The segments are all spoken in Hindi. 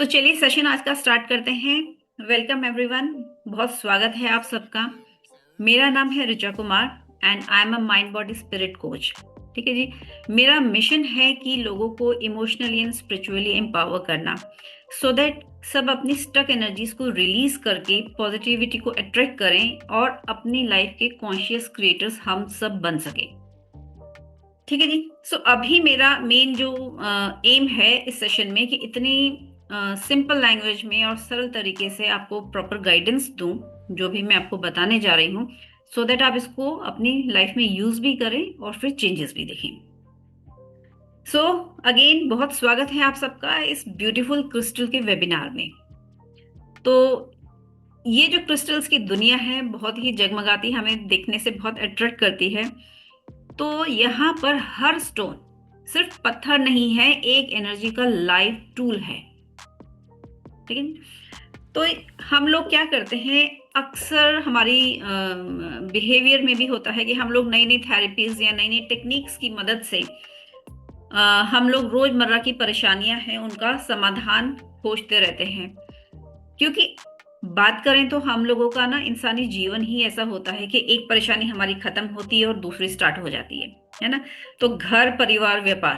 तो चलिए सेशन आज का स्टार्ट करते हैं। वेलकम एवरीवन, बहुत स्वागत है आप सबका। मेरा नाम है Richa Kumar and I am a mind body spirit coach. ठीक है जी। मेरा मिशन है कि लोगों को इमोशनली एंड स्पिरिचुअली एम्पावर करना, सो दैट सब अपनी स्टक एनर्जीज को रिलीज करके पॉजिटिविटी को अट्रैक्ट करें और अपनी लाइफ के कॉन्शियस क्रिएटर्स हम सब बन सके। ठीक है जी। सो अभी मेरा मेन जो एम है इस सेशन में कि इतनी सिंपल लैंग्वेज में और सरल तरीके से आपको प्रॉपर गाइडेंस दूं जो भी मैं आपको बताने जा रही हूँ, सो दैट आप इसको अपनी लाइफ में यूज भी करें और फिर चेंजेस भी देखें। सो अगेन बहुत स्वागत है आप सबका इस ब्यूटीफुल क्रिस्टल के वेबिनार में। तो ये जो क्रिस्टल्स की दुनिया है बहुत ही जगमगाती, हमें देखने से बहुत अट्रैक्ट करती है। तो यहाँ पर हर स्टोन सिर्फ पत्थर नहीं है, एक एनर्जी का लाइव टूल है। ठीक है। तो हम लोग क्या करते हैं, अक्सर हमारी बिहेवियर में भी होता है कि हम लोग नई नई थेरेपीज या नई नई टेक्निक्स की मदद से हम लोग रोजमर्रा की परेशानियां हैं उनका समाधान खोजते रहते हैं। क्योंकि बात करें तो हम लोगों का ना इंसानी जीवन ही ऐसा होता है कि एक परेशानी हमारी खत्म होती है और दूसरी स्टार्ट हो जाती है ना। तो घर, परिवार, व्यापार,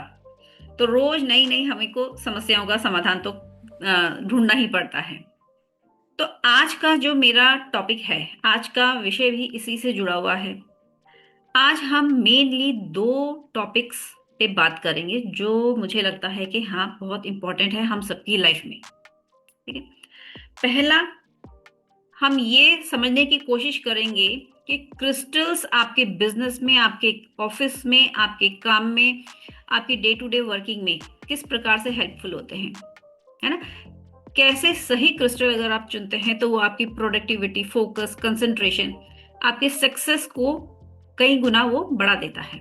तो रोज नई नई हमें को समस्याओं का समाधान तो ढूंढना ही पड़ता है। तो आज का जो मेरा टॉपिक है, आज का विषय भी इसी से जुड़ा हुआ है। आज हम मेनली दो टॉपिक्स पे बात करेंगे जो मुझे लगता है कि हाँ बहुत इंपॉर्टेंट है हम सबकी लाइफ में। ठीक है। पहला, हम ये समझने की कोशिश करेंगे कि क्रिस्टल्स आपके बिजनेस में, आपके ऑफिस में, आपके काम में, आपकी डे टू डे वर्किंग में किस प्रकार से हेल्पफुल होते हैं, है ना। कैसे सही क्रिस्टल अगर आप चुनते हैं तो वो आपकी प्रोडक्टिविटी, फोकस, कंसंट्रेशन, आपके सक्सेस को कई गुना वो बढ़ा देता है।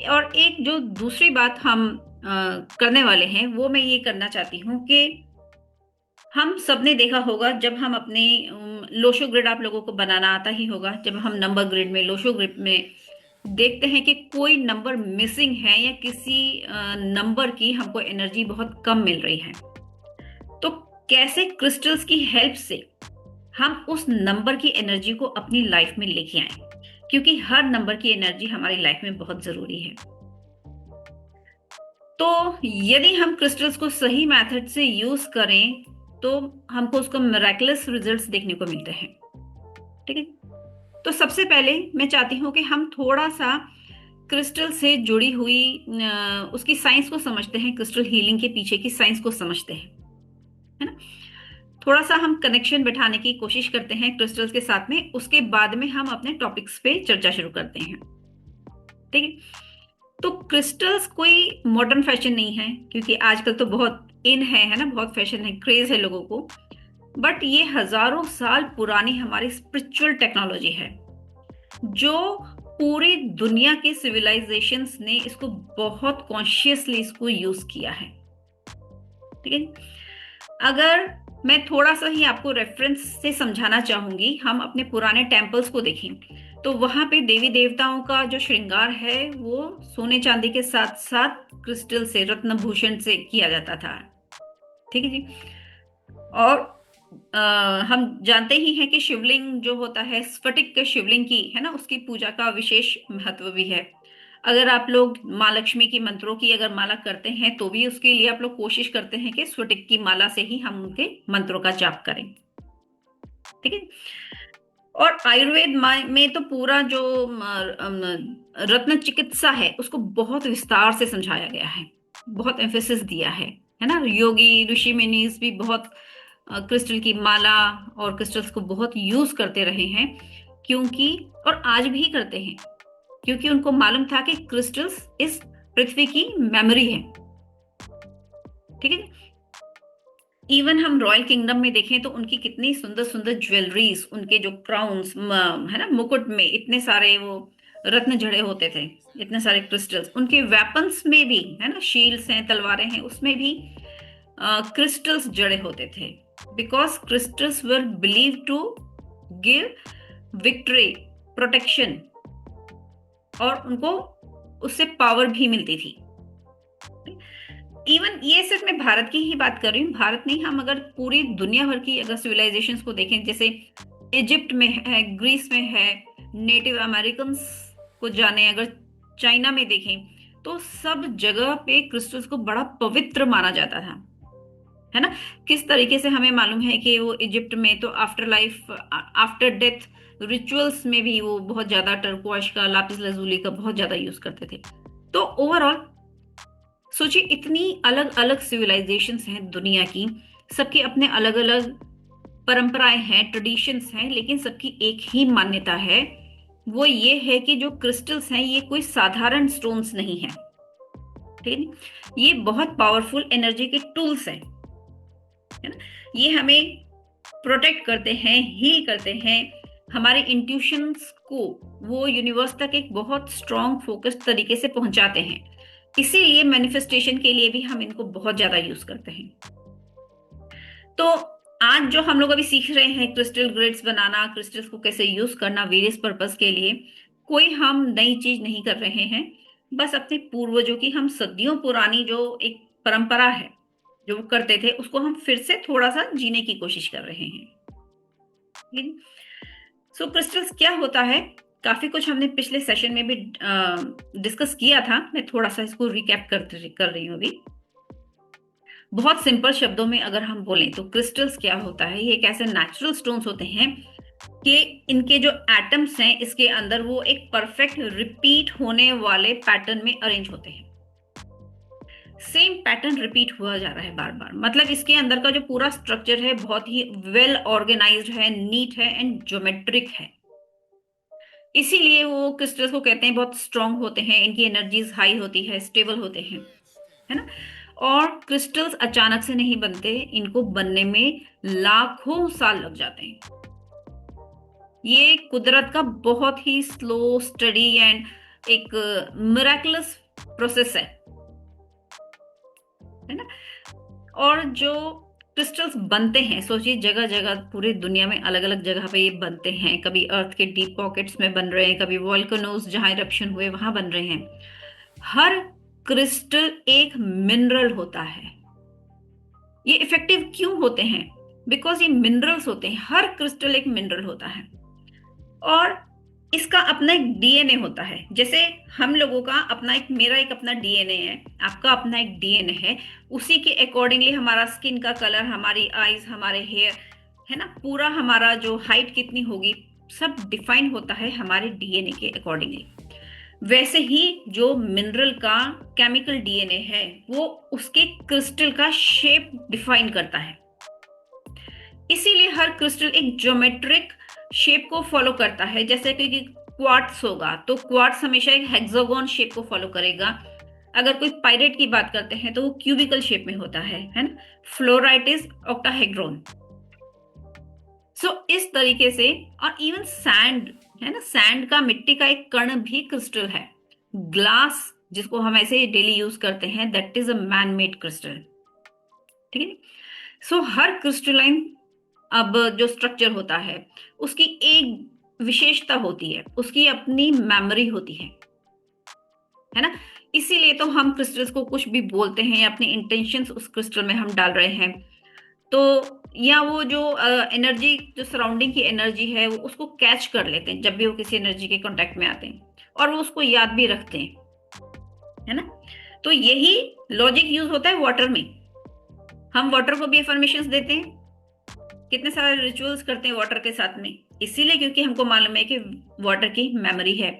और एक जो दूसरी बात हम करने वाले हैं वो मैं ये करना चाहती हूँ कि हम सबने देखा होगा जब हम अपने लोशो ग्रिड, आप लोगों को बनाना आता ही होगा, जब हम नंबर ग्रिड में, लोशो ग्रिड में देखते हैं कि कोई नंबर मिसिंग है या किसी नंबर की हमको एनर्जी बहुत कम मिल रही है, तो कैसे क्रिस्टल्स की हेल्प से हम उस नंबर की एनर्जी को अपनी लाइफ में लेके आए, क्योंकि हर नंबर की एनर्जी हमारी लाइफ में बहुत जरूरी है। तो यदि हम क्रिस्टल्स को सही मेथड से यूज करें तो हमको उसको मिरेकलस रिजल्ट्स देखने को मिलते हैं। ठीक है। तो सबसे पहले मैं चाहती हूँ कि हम थोड़ा सा क्रिस्टल से जुड़ी हुई उसकी साइंस को समझते हैं, क्रिस्टल हीलिंग के पीछे की साइंस को समझते हैं, है ना। थोड़ा सा हम कनेक्शन बैठाने की कोशिश करते हैं क्रिस्टल्स के साथ में, उसके बाद में हम अपने टॉपिक्स पे चर्चा शुरू करते हैं। ठीक है। तो क्रिस्टल्स कोई मॉडर्न फैशन नहीं है, क्योंकि आजकल तो बहुत इन है ना, बहुत फैशन है, क्रेज है लोगों को। बट ये हजारों साल पुरानी हमारी स्पिरिचुअल टेक्नोलॉजी है जो पूरी दुनिया के सिविलाइजेशंस ने इसको बहुत कॉन्शियसली इसको यूज किया है। ठीक है। अगर मैं थोड़ा सा ही आपको रेफरेंस से समझाना चाहूंगी, हम अपने पुराने टेम्पल्स को देखें तो वहां पे देवी देवताओं का जो श्रृंगार है वो सोने चांदी के साथ साथ क्रिस्टल से, रत्न भूषण से किया जाता था। ठीक है जी। और हम जानते ही हैं कि शिवलिंग जो होता है, स्फटिक के शिवलिंग की, है ना, उसकी पूजा का विशेष महत्व भी है। अगर आप लोग माँ लक्ष्मी की मंत्रों की अगर माला करते हैं तो भी उसके लिए आप लोग कोशिश करते हैं कि स्फटिक की माला से ही हम उनके मंत्रों का जाप करें। ठीक है। और आयुर्वेद में तो पूरा जो रत्न चिकित्सा है उसको बहुत विस्तार से समझाया गया है, बहुत एम्फेसिस दिया है ना। योगी ऋषि मुनीस भी बहुत क्रिस्टल की माला और क्रिस्टल्स को बहुत यूज करते रहे हैं, क्योंकि, और आज भी करते हैं, क्योंकि उनको मालूम था कि क्रिस्टल्स इस पृथ्वी की मेमोरी है। ठीक है। इवन हम रॉयल किंगडम में देखें तो उनकी कितनी सुंदर सुंदर ज्वेलरीज, उनके जो क्राउन्स, है ना, मुकुट में इतने सारे वो रत्न जड़े होते थे, इतने सारे क्रिस्टल्स, उनके वेपन्स में भी, है ना, शील्ड्स हैं, तलवारें हैं, उसमें भी क्रिस्टल्स जड़े होते थे, because crystals were believe to give victory, protection, और उनको उससे पावर भी मिलती थी। इवन ये सिर्फ मैं भारत की ही बात कर रही हूँ, भारत नहीं, हम अगर पूरी दुनिया भर की अगर सिविलाइजेशंस को देखें, जैसे इजिप्ट में है, ग्रीस में है, नेटिव अमेरिकन को जाने, अगर चाइना में देखें, तो सब जगह पे क्रिस्टल्स को बड़ा पवित्र माना जाता था, है ना। किस तरीके से हमें मालूम है कि वो इजिप्ट में तो after life, after death rituals में भी वो बहुत ज्यादा टर्कोइश का, लापिस lazuli का बहुत ज्यादा यूज करते थे। तो ओवरऑल सोचिए, इतनी अलग अलग सिविलाइजेशंस हैं दुनिया की, सबके अपने अलग अलग परंपराएं हैं, ट्रेडिशंस हैं, लेकिन सबकी एक ही मान्यता है, वो ये है कि जो क्रिस्टल्स हैं ये कोई साधारण स्टोन्स नहीं है, ठीक है। ये बहुत पावरफुल एनर्जी के टूल्स हैं, है ना। ये हमें प्रोटेक्ट करते हैं, हील करते हैं, हमारे इंट्यूशंस को वो यूनिवर्स तक एक बहुत स्ट्रॉन्ग फोकस्ड तरीके से पहुंचाते हैं। इसीलिए मैनिफेस्टेशन के लिए भी हम इनको बहुत ज्यादा यूज करते हैं। तो आज जो हम लोग अभी सीख रहे हैं, क्रिस्टल ग्रिड्स बनाना, क्रिस्टल्स को कैसे यूज करना वेरियस पर्पस के लिए, कोई हम नई चीज नहीं कर रहे हैं, बस अपने पूर्वजों की, हम सदियों पुरानी जो एक परंपरा है जो वो करते थे, उसको हम फिर से थोड़ा सा जीने की कोशिश कर रहे हैं। सो क्रिस्टल्स क्या होता है, काफी कुछ हमने पिछले सेशन में भी डिस्कस किया था, मैं थोड़ा सा इसको रिकैप कर रही हूँ अभी। बहुत सिंपल शब्दों में अगर हम बोलें तो क्रिस्टल्स क्या होता है, ये एक ऐसे नेचुरल स्टोन्स होते हैं कि इनके जो एटम्स हैं इसके अंदर वो एक परफेक्ट रिपीट होने वाले पैटर्न में अरेंज होते हैं। सेम पैटर्न रिपीट हुआ जा रहा है बार बार, मतलब इसके अंदर का जो पूरा स्ट्रक्चर है बहुत ही वेल ऑर्गेनाइज्ड है, नीट है एंड ज्योमेट्रिक है। इसीलिए वो क्रिस्टल्स को कहते हैं बहुत स्ट्रांग होते हैं, इनकी एनर्जीज हाई होती है, स्टेबल होते हैं, है ना। और क्रिस्टल्स अचानक से नहीं बनते, इनको बनने में लाखों साल लग जाते हैं। ये कुदरत का बहुत ही स्लो, स्टडी एंड एक मिरेकलस प्रोसेस है ना। और जो क्रिस्टल्स बनते हैं, सोचिए जगह जगह पूरी दुनिया में अलग अलग जगह पे ये बनते हैं, कभी अर्थ के डीप पॉकेट्स में बन रहे हैं, कभी वॉल्केनोज जहां इरप्शन हुए वहां बन रहे हैं। हर क्रिस्टल एक मिनरल होता है। ये इफेक्टिव क्यों होते हैं? बिकॉज ये मिनरल्स होते हैं, हर क्रिस्टल एक मिनरल होता है और इसका अपना एक डीएनए होता है। जैसे हम लोगों का अपना एक, मेरा एक अपना डीएनए है, आपका अपना एक डीएनए है, उसी के अकॉर्डिंगली हमारा स्किन का कलर, हमारी आईज, हमारे हेयर, है ना, पूरा हमारा जो हाइट कितनी होगी सब डिफाइन होता है हमारे डीएनए के अकॉर्डिंगली। वैसे ही जो मिनरल का केमिकल डीएनए है वो उसके क्रिस्टल का शेप डिफाइन करता है। इसीलिए हर क्रिस्टल एक ज्योमेट्रिक शेप को फॉलो करता है। जैसे कि क्वार्ट्स होगा तो क्वार्ट्स हमेशा एक हेक्सागोन शेप को फॉलो करेगा। अगर कोई पायरेट की बात करते हैं तो वो क्यूबिकल शेप में होता है ना। Fluorite is octahedron. सो इस तरीके से, और इवन सैंड है ना, सैंड का, मिट्टी का एक कण भी क्रिस्टल है। ग्लास जिसको हम ऐसे डेली यूज करते हैं, that is a man made crystal, ठीक है। सो हर क्रिस्टलाइन अब जो स्ट्रक्चर होता है उसकी एक विशेषता होती है, उसकी अपनी मेमोरी होती है ना। इसीलिए तो हम क्रिस्टल्स को कुछ भी बोलते हैं या अपने इंटेंशंस उस क्रिस्टल में हम डाल रहे हैं, तो या वो जो एनर्जी, जो सराउंडिंग की एनर्जी है वो उसको कैच कर लेते हैं जब भी वो किसी एनर्जी के कांटेक्ट में आते हैं, और वो उसको याद भी रखते हैं, है ना। तो यही लॉजिक यूज होता है वाटर में। हम वाटर को भी अफर्मेशंस देते हैं, कितने सारे रिचुअल्स करते हैं वाटर के साथ में, इसीलिए क्योंकि हमको मालूम है कि वाटर की मेमोरी है।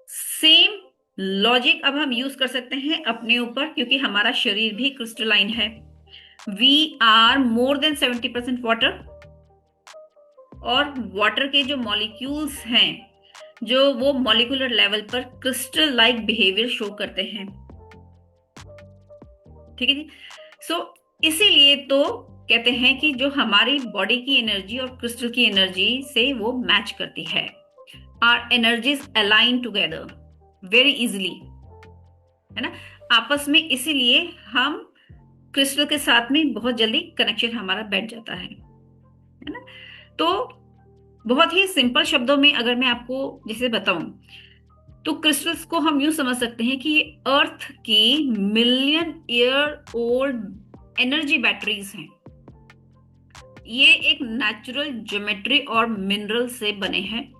सेम लॉजिक अब हम यूज कर सकते हैं अपने ऊपर, क्योंकि हमारा शरीर भी क्रिस्टलाइन है। We are more than 70% water, और वाटर के जो मॉलिक्यूल्स हैं जो वो मॉलिक्यूलर लेवल पर क्रिस्टल लाइक बिहेवियर शो करते हैं, ठीक है जी। सो इसीलिए तो कहते हैं कि जो हमारी बॉडी की एनर्जी और क्रिस्टल की एनर्जी से वो मैच करती है। Are energies align together very easily, है ना, आपस में। इसीलिए हम क्रिस्टल के साथ में बहुत जल्दी कनेक्शन हमारा बैठ जाता है ना। तो बहुत ही सिंपल शब्दों में अगर मैं आपको जैसे बताऊं तो क्रिस्टल्स को हम यूं समझ सकते हैं कि ये अर्थ की million year old energy batteries हैं। ये एक नेचुरल ज्योमेट्री और मिनरल से बने हैं,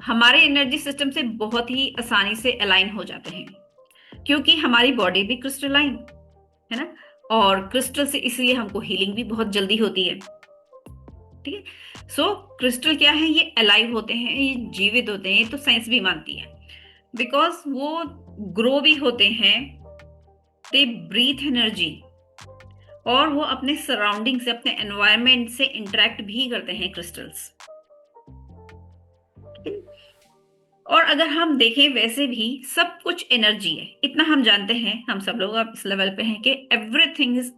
हमारे एनर्जी सिस्टम से बहुत ही आसानी से अलाइन हो जाते हैं, क्योंकि हमारी बॉडी भी क्रिस्टलाइन है ना, और क्रिस्टल से इसलिए हमको हीलिंग भी बहुत जल्दी होती है। ठीक है, सो क्रिस्टल क्या है, ये अलाइव होते हैं, ये जीवित होते हैं, ये तो साइंस भी मानती है, बिकॉज वो ग्रो भी होते हैं, दे ब्रीथ एनर्जी, और वो अपने सराउंडिंग से, अपने एनवायरमेंट से इंटरेक्ट भी करते हैं क्रिस्टल्स। और अगर हम देखें, वैसे भी सब कुछ एनर्जी है, इतना हम जानते हैं, हम सब लोग अब इस लेवल पे हैं कि एवरीथिंग इज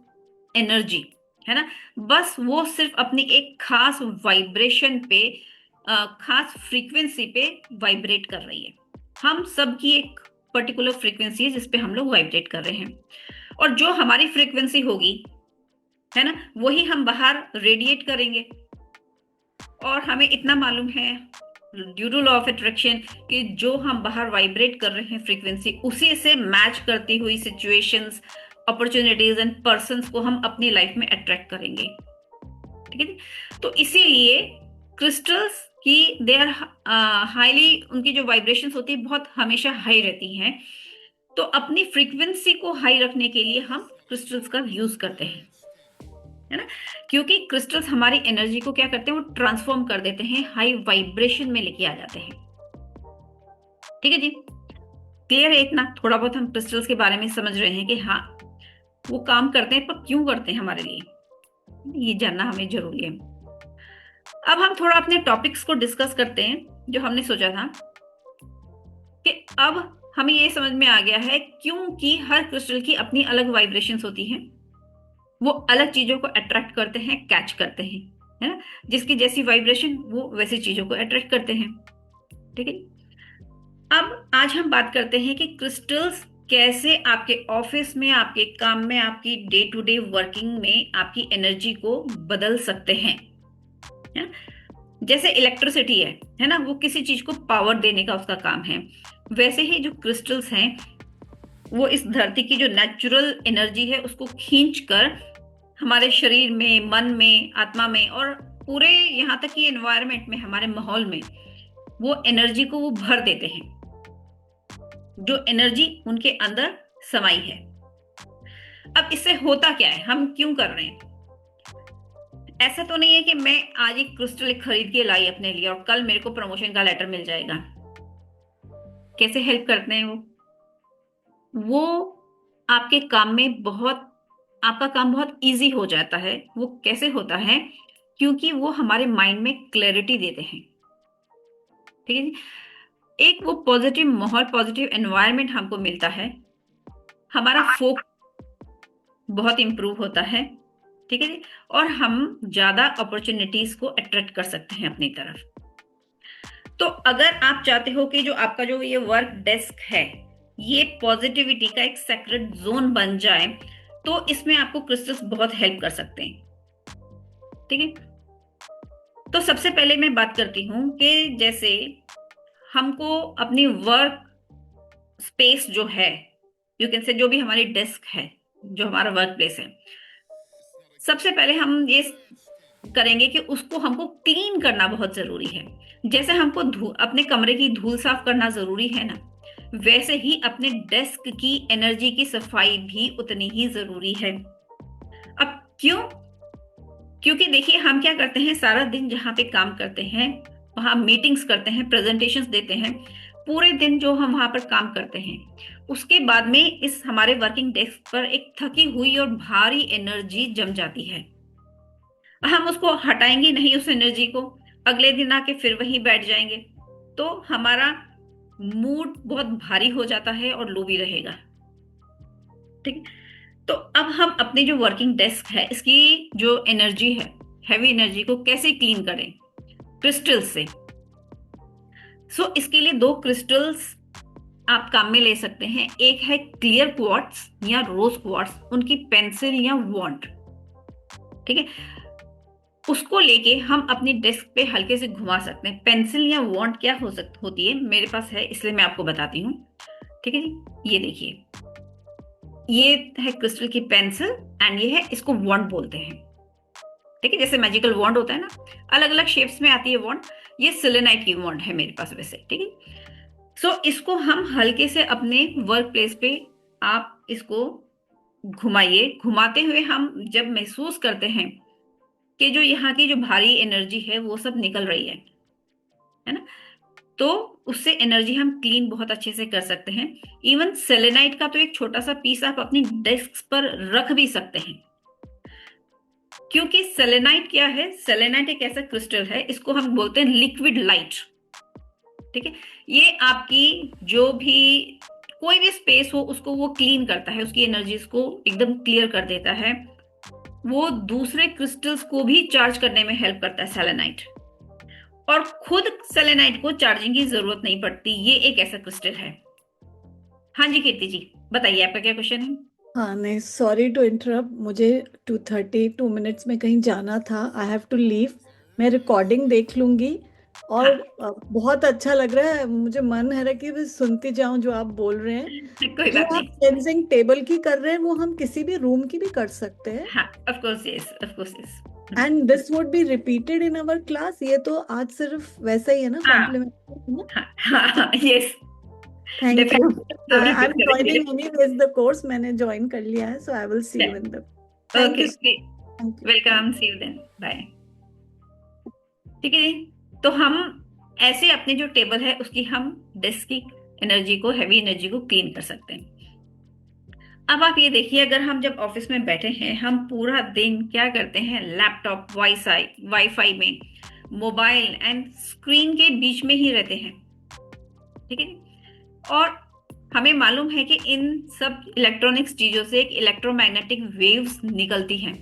एनर्जी, है ना। बस वो सिर्फ अपनी एक खास वाइब्रेशन पे, खास फ्रीक्वेंसी पे वाइब्रेट कर रही है। हम सब की एक पर्टिकुलर फ्रीक्वेंसी है जिस पे हम लोग वाइब्रेट कर रहे हैं, और जो हमारी फ्रीक्वेंसी होगी, है ना, वही हम बाहर रेडिएट करेंगे। और हमें इतना मालूम है due to law of attraction कि जो हम बाहर वाइब्रेट कर रहे हैं फ्रीक्वेंसी, उसी से मैच करती हुई सिचुएशंस, अपॉर्चुनिटीज एंड पर्संस को हम अपनी लाइफ में अट्रैक्ट करेंगे। ठीक है, तो इसीलिए क्रिस्टल्स की दे आर हाईली, उनकी जो वाइब्रेशंस होती है बहुत हमेशा हाई रहती हैं। तो अपनी फ्रीक्वेंसी को हाई रखने के लिए हम क्रिस्टल्स का यूज करते हैं, है ना, क्योंकि क्रिस्टल्स हमारी एनर्जी को क्या करते हैं, वो ट्रांसफॉर्म कर देते हैं, हाई वाइब्रेशन में लेके आ जाते हैं। ठीक है जी, क्लियर है इतना? थोड़ा बहुत हम क्रिस्टल्स के बारे में समझ रहे हैं कि हाँ वो काम करते हैं, पर क्यों करते हैं हमारे लिए, ये जानना हमें जरूरी है। अब हम थोड़ा अपने टॉपिक्स को डिस्कस करते हैं, जो हमने सोचा था कि अब हमें ये समझ में आ गया है क्योंकि हर क्रिस्टल की अपनी अलग वाइब्रेशंस होती हैं, वो अलग चीजों को अट्रैक्ट करते हैं, कैच करते हैं, है ना, जिसकी जैसी वाइब्रेशन वो वैसी चीजों को अट्रैक्ट करते हैं। ठीक है, अब आज हम बात करते हैं कि क्रिस्टल्स कैसे आपके ऑफिस में, आपके काम में, आपकी डे टू डे वर्किंग में आपकी एनर्जी को बदल सकते हैं, है ना? जैसे इलेक्ट्रिसिटी है ना, वो किसी चीज को पावर देने का उसका काम है, वैसे ही जो क्रिस्टल्स हैं वो इस धरती की जो नेचुरल एनर्जी है उसको खींच कर हमारे शरीर में, मन में, आत्मा में, और पूरे यहाँ तक कि एनवायरमेंट में, हमारे माहौल में वो एनर्जी को वो भर देते हैं, जो एनर्जी उनके अंदर समाई है। अब इससे होता क्या है, हम क्यों कर रहे हैं? ऐसा तो नहीं है कि मैं आज एक क्रिस्टल खरीद के लाई अपने लिए और कल मेरे को प्रमोशन का लेटर मिल जाएगा। कैसे हेल्प करते हैं वो आपके काम में बहुत, आपका काम बहुत इजी हो जाता है। वो कैसे होता है? क्योंकि वो हमारे माइंड में क्लैरिटी देते हैं। ठीक है जी, एक वो पॉजिटिव माहौल, पॉजिटिव एनवायरनमेंट हमको मिलता है, हमारा फोकस बहुत इंप्रूव होता है। ठीक है जी, और हम ज्यादा अपॉर्चुनिटीज को अट्रैक्ट कर सकते हैं अपनी तरफ। तो अगर आप चाहते हो कि जो आपका जो ये वर्क डेस्क है ये पॉजिटिविटी का एक सेक्रेट जोन बन जाए, तो इसमें आपको क्रिस्टल्स बहुत हेल्प कर सकते हैं। ठीक है, तो सबसे पहले मैं बात करती हूँ कि जैसे हमको अपनी वर्क स्पेस जो है, यू कैन से, जो भी हमारी डेस्क है, जो हमारा वर्क प्लेस है, सबसे पहले हम ये करेंगे कि उसको हमको क्लीन करना बहुत जरूरी है। जैसे हमको अपने कमरे की धूल साफ करना जरूरी है ना, वैसे ही अपने डेस्क की एनर्जी की सफाई भी उतनी ही जरूरी है। अब क्यों? क्योंकि देखिए हम क्या करते हैं, सारा दिन जहाँ पे काम करते हैं, वहां मीटिंग्स करते हैं, प्रेजेंटेशंस देते हैं, पूरे दिन जो हम वहां पर काम करते हैं, उसके बाद में इस हमारे वर्किंग डेस्क पर एक थकी हुई और भारी एनर्जी जम जाती है। हम उसको हटाएंगे नहीं उस एनर्जी को, अगले दिन आके फिर वहीं बैठ जाएंगे, तो हमारा मूड बहुत भारी हो जाता है और लो भी रहेगा। ठीक, तो अब हम अपनी जो वर्किंग डेस्क है, इसकी जो एनर्जी है, हैवी एनर्जी को कैसे क्लीन करें? क्रिस्टल से। सो इसके लिए दो क्रिस्टल्स आप काम में ले सकते हैं। एक है क्लियर क्वार्ट्ज या रोज क्वार्ट्ज, उनकी पेंसिल या वॉन्ड। ठीक है, उसको लेके हम अपनी डेस्क पे हल्के से घुमा सकते हैं। पेंसिल या वॉन्ड क्या होती है, मेरे पास है इसलिए मैं आपको बताती हूँ। ठीक है जी, ये देखिए, ये है क्रिस्टल की पेंसिल एंड ये है, इसको वॉन्ड बोलते हैं। ठीक है, जैसे मैजिकल वॉन्ड होता है ना, अलग अलग शेप्स में आती है वॉन्ड, ये सिलेनाइट की वॉन्ड है मेरे पास वैसे। ठीक है, सो इसको हम हल्के से अपने वर्क प्लेस पे आप इसको घुमाइए। घुमाते हुए हम जब महसूस करते हैं कि जो यहाँ की जो भारी एनर्जी है वो सब निकल रही है ना, तो उससे एनर्जी हम क्लीन बहुत अच्छे से कर सकते हैं। इवन सेलेनाइट का तो एक छोटा सा पीस आप अपनी डेस्क पर रख भी सकते हैं, क्योंकि सेलेनाइट क्या है, सेलेनाइट एक ऐसा क्रिस्टल है, इसको हम बोलते हैं लिक्विड लाइट। ठीक है, ये आपकी जो भी कोई भी स्पेस हो उसको वो क्लीन करता है, उसकी एनर्जीज को एकदम क्लियर कर देता है। वो दूसरे क्रिस्टल्स को भी चार्ज करने में हेल्प करता है सेलेनाइट, और खुद सेलेनाइट को चार्जिंग की जरूरत नहीं पड़ती। ये एक ऐसा क्रिस्टल है। हाँ जी कीर्ति जी, बताइए आपका क्या क्वेश्चन है। हाँ नहीं, सॉरी टू इंटरप्ट, मुझे 2:32 में कहीं जाना था। I have to leave. मैं रिकॉर्डिंग देख लूंगी। हाँ, और बहुत अच्छा लग रहा है, मुझे मन है कि मैं सुनती जाऊं जो आप बोल रहे हैं। कोई जो बात आप नहीं। क्लेंजिंग टेबल की कर रहे हैं वो हम किसी भी रूम की भी कर सकते हैं। हाँ, of course yes, of course yes. And this would be repeated in our class. ये तो आज सिर्फ वैसा ही है ना, हाँ कॉम्प्लीमेंट्री है ना। हाँ हाँ, यस, थैंक यू। डेफिनेटली सब आई रिपीट एम करेंगे। ज्वाइनिंग एनीवेज द कोर्स, मैंने ज्वाइन कर लिया है, so I will see you in the. Thank okay, you. Thank you. Welcome, thank see you then, bye. ठीक है जी, तो हम ऐसे अपने जो टेबल है उसकी हम डेस्क की एनर्जी को, हैवी एनर्जी को क्लीन कर सकते हैं। अब आप ये देखिए, अगर हम जब ऑफिस में बैठे हैं, हम पूरा दिन क्या करते हैं, लैपटॉप, वाईफाई वाईफाई में, मोबाइल एंड स्क्रीन के बीच में ही रहते हैं। ठीक है, और हमें मालूम है कि इन सब इलेक्ट्रॉनिक्स चीजों से एक इलेक्ट्रोमैग्नेटिक वेव्स निकलती हैं,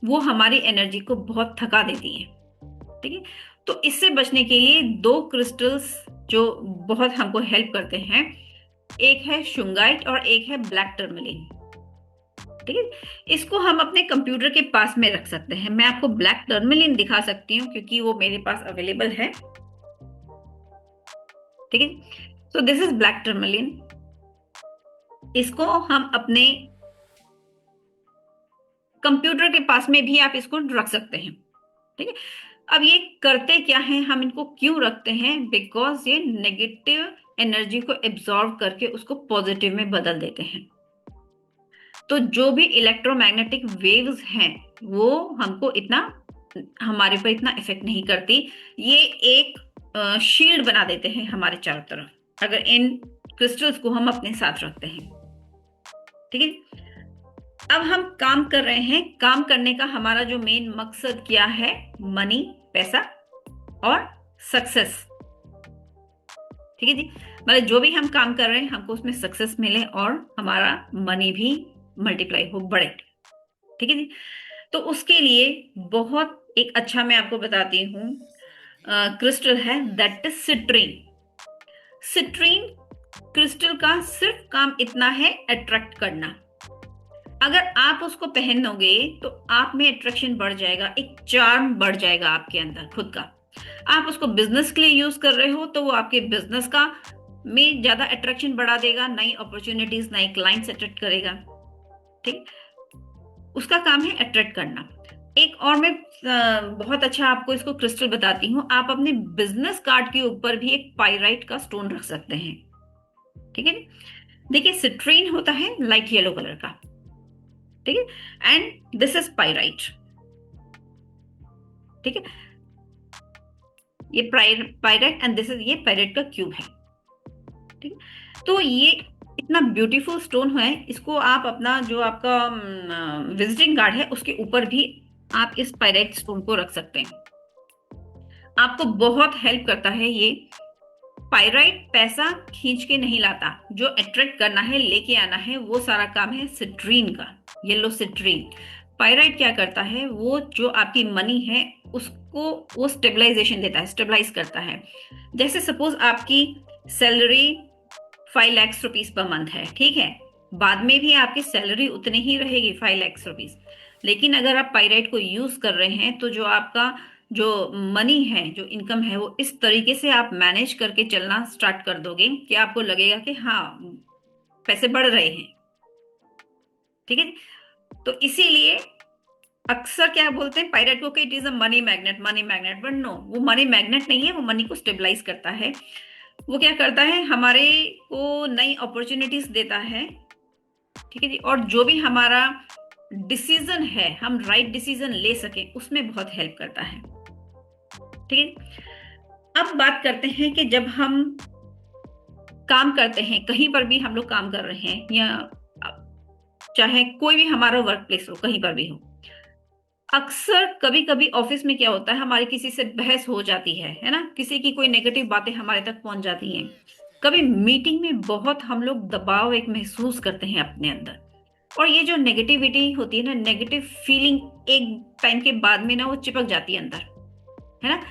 वो हमारी एनर्जी को बहुत थका देती हैं। ठीक है, तो इससे बचने के लिए दो क्रिस्टल्स जो बहुत हमको हेल्प करते हैं, एक है शुंगाइट और एक है ब्लैक टर्मलिन। ठीक है, इसको हम अपने कंप्यूटर के पास में रख सकते हैं। मैं आपको ब्लैक टर्मलिन दिखा सकती हूँ क्योंकि वो मेरे पास अवेलेबल है। ठीक है, so this is black tourmaline. इसको हम अपने कंप्यूटर के पास में भी आप इसको रख सकते हैं। ठीक है, अब ये करते क्या है, हम इनको क्यों रखते हैं, बिकॉज ये नेगेटिव एनर्जी को एब्जॉर्ब करके उसको पॉजिटिव में बदल देते हैं। तो जो भी इलेक्ट्रोमैग्नेटिक वेव्स हैं वो हमको इतना, हमारे पर इतना इफेक्ट नहीं करती। ये एक शील्ड बना देते हैं हमारे चारों तरफ, अगर इन क्रिस्टल्स को हम अपने साथ रखते हैं। ठीक है, अब हम काम कर रहे हैं, काम करने का हमारा जो मेन मकसद क्या है, मनी, पैसा और सक्सेस। ठीक है जी, मतलब जो भी हम काम कर रहे हैं हमको उसमें सक्सेस मिले और हमारा मनी भी मल्टीप्लाई हो, बढ़े। ठीक है जी, तो उसके लिए बहुत एक अच्छा मैं आपको बताती हूँ क्रिस्टल है, that is citrine. Citrine crystal का सिर्फ काम इतना है अट्रैक्ट करना। अगर आप उसको पहनोगे तो आप में अट्रैक्शन बढ़ जाएगा, एक चार्म बढ़ जाएगा आपके अंदर खुद का। आप उसको बिजनेस के लिए यूज कर रहे हो तो वो आपके बिजनेस का में ज्यादा अट्रैक्शन बढ़ा देगा, नई अपॉर्चुनिटीज, नए क्लाइंट्स अट्रैक्ट करेगा। ठीक, उसका काम है अट्रैक्ट करना। एक और मैं बहुत अच्छा आपको इसको क्रिस्टल बताती हूँ, आप अपने बिजनेस कार्ड के ऊपर भी एक पाइराइट का स्टोन रख सकते हैं। ठीक है, देखिए सिट्रीन होता है लाइट येलो कलर का। ठीक है, एंड दिस इज पाइराइट। ठीक है, ये पाइराइट एंड दिस इज, ये पाइराइट का क्यूब है। ठीक है, तो ये इतना ब्यूटीफुल स्टोन है, इसको आप अपना जो आपका विजिटिंग कार्ड है उसके ऊपर भी आप इस पाइराइट स्टोन को रख सकते हैं। आपको बहुत हेल्प करता है ये। पाइराइट पैसा खींच के नहीं लाता, जो अट्रैक्ट करना है, लेके आना है, वो सारा काम है सिट्रीन का, येलो सिट्रीन। पाइराइट क्या करता है, वो जो आपकी मनी है उसको वो स्टेबलाइजेशन देता है, स्टेबलाइज करता है। जैसे सपोज आपकी salary 5 lakh rupees per month है, ठीक है, बाद में भी आपकी सैलरी उतनी ही रहेगी, 5 लाख रुपीज। लेकिन अगर आप पाइराइट को यूज कर रहे हैं तो जो आपका जो मनी है, जो इनकम है, वो इस तरीके से आप मैनेज करके चलना स्टार्ट कर दोगे कि आपको लगेगा कि हाँ, पैसे बढ़ रहे हैं। ठीक है। तो इसीलिए अक्सर क्या बोलते हैं पायरेट को कि it is a money magnet, money magnet, but no, वो मनी मैग्नेट नहीं है, वो मनी को स्टेबलाइज करता है। वो क्या करता है, हमारे को नई अपॉर्चुनिटीज देता है। ठीक है जी। और जो भी हमारा डिसीजन है, हम राइट डिसीजन ले सके, उसमें बहुत हेल्प करता है। ठीक है। अब बात करते हैं कि जब हम काम करते हैं, कहीं पर भी हम लोग काम कर रहे हैं, या चाहे कोई भी हमारा वर्क प्लेस हो, कहीं पर भी हो, अक्सर कभी कभी ऑफिस में क्या होता है, हमारी किसी से बहस हो जाती है ना, किसी की कोई नेगेटिव बातें हमारे तक पहुंच जाती हैं। कभी मीटिंग में बहुत हम लोग दबाव एक महसूस करते हैं अपने अंदर, और ये जो नेगेटिविटी होती है ना, नेगेटिव फीलिंग एक टाइम के बाद में ना वो चिपक जाती है अंदर, है ना।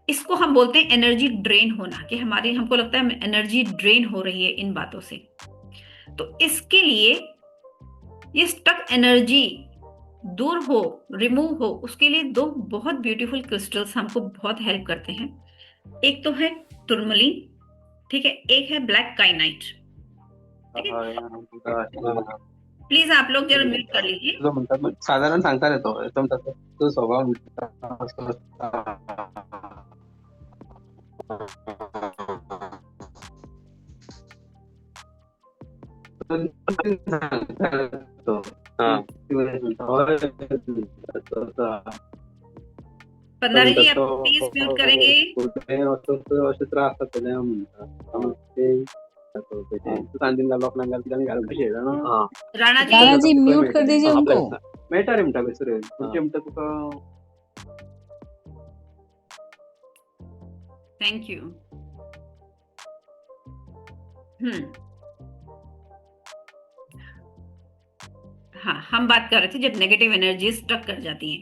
इसको हम बोलते हैं एनर्जी ड्रेन होना, कि हमारी, हमको लगता है एनर्जी ड्रेन हो रही है इन बातों से। तो इसके लिए ये स्टक एनर्जी दूर हो, रिमूव हो, उसके लिए दो बहुत ब्यूटीफुल क्रिस्टल्स हमको बहुत हेल्प करते हैं। एक तो है टुरमलिन, ठीक है, एक है ब्लैक काइनाइट। ठीक है। प्लीज आप लोग जरा म्यूट कर लीजिए। जो म्हणतात साधारण सांगता येतो तो म्हणतात तो स्वभाव पंडारी जी, आप प्लीज म्यूट करेंगे। असे त्रास असतात त्याने म्हणतात ते सांदिन लोकांना घालून कशी ना राणा जी, राणा जी म्यूट कर दीजिए उनको। मेळटा रे म्हणटा सर तुमचे म्हणटा तुका थैंक यू। हाँ, हम बात कर रहे थे जब नेगेटिव एनर्जी स्टक कर जाती है।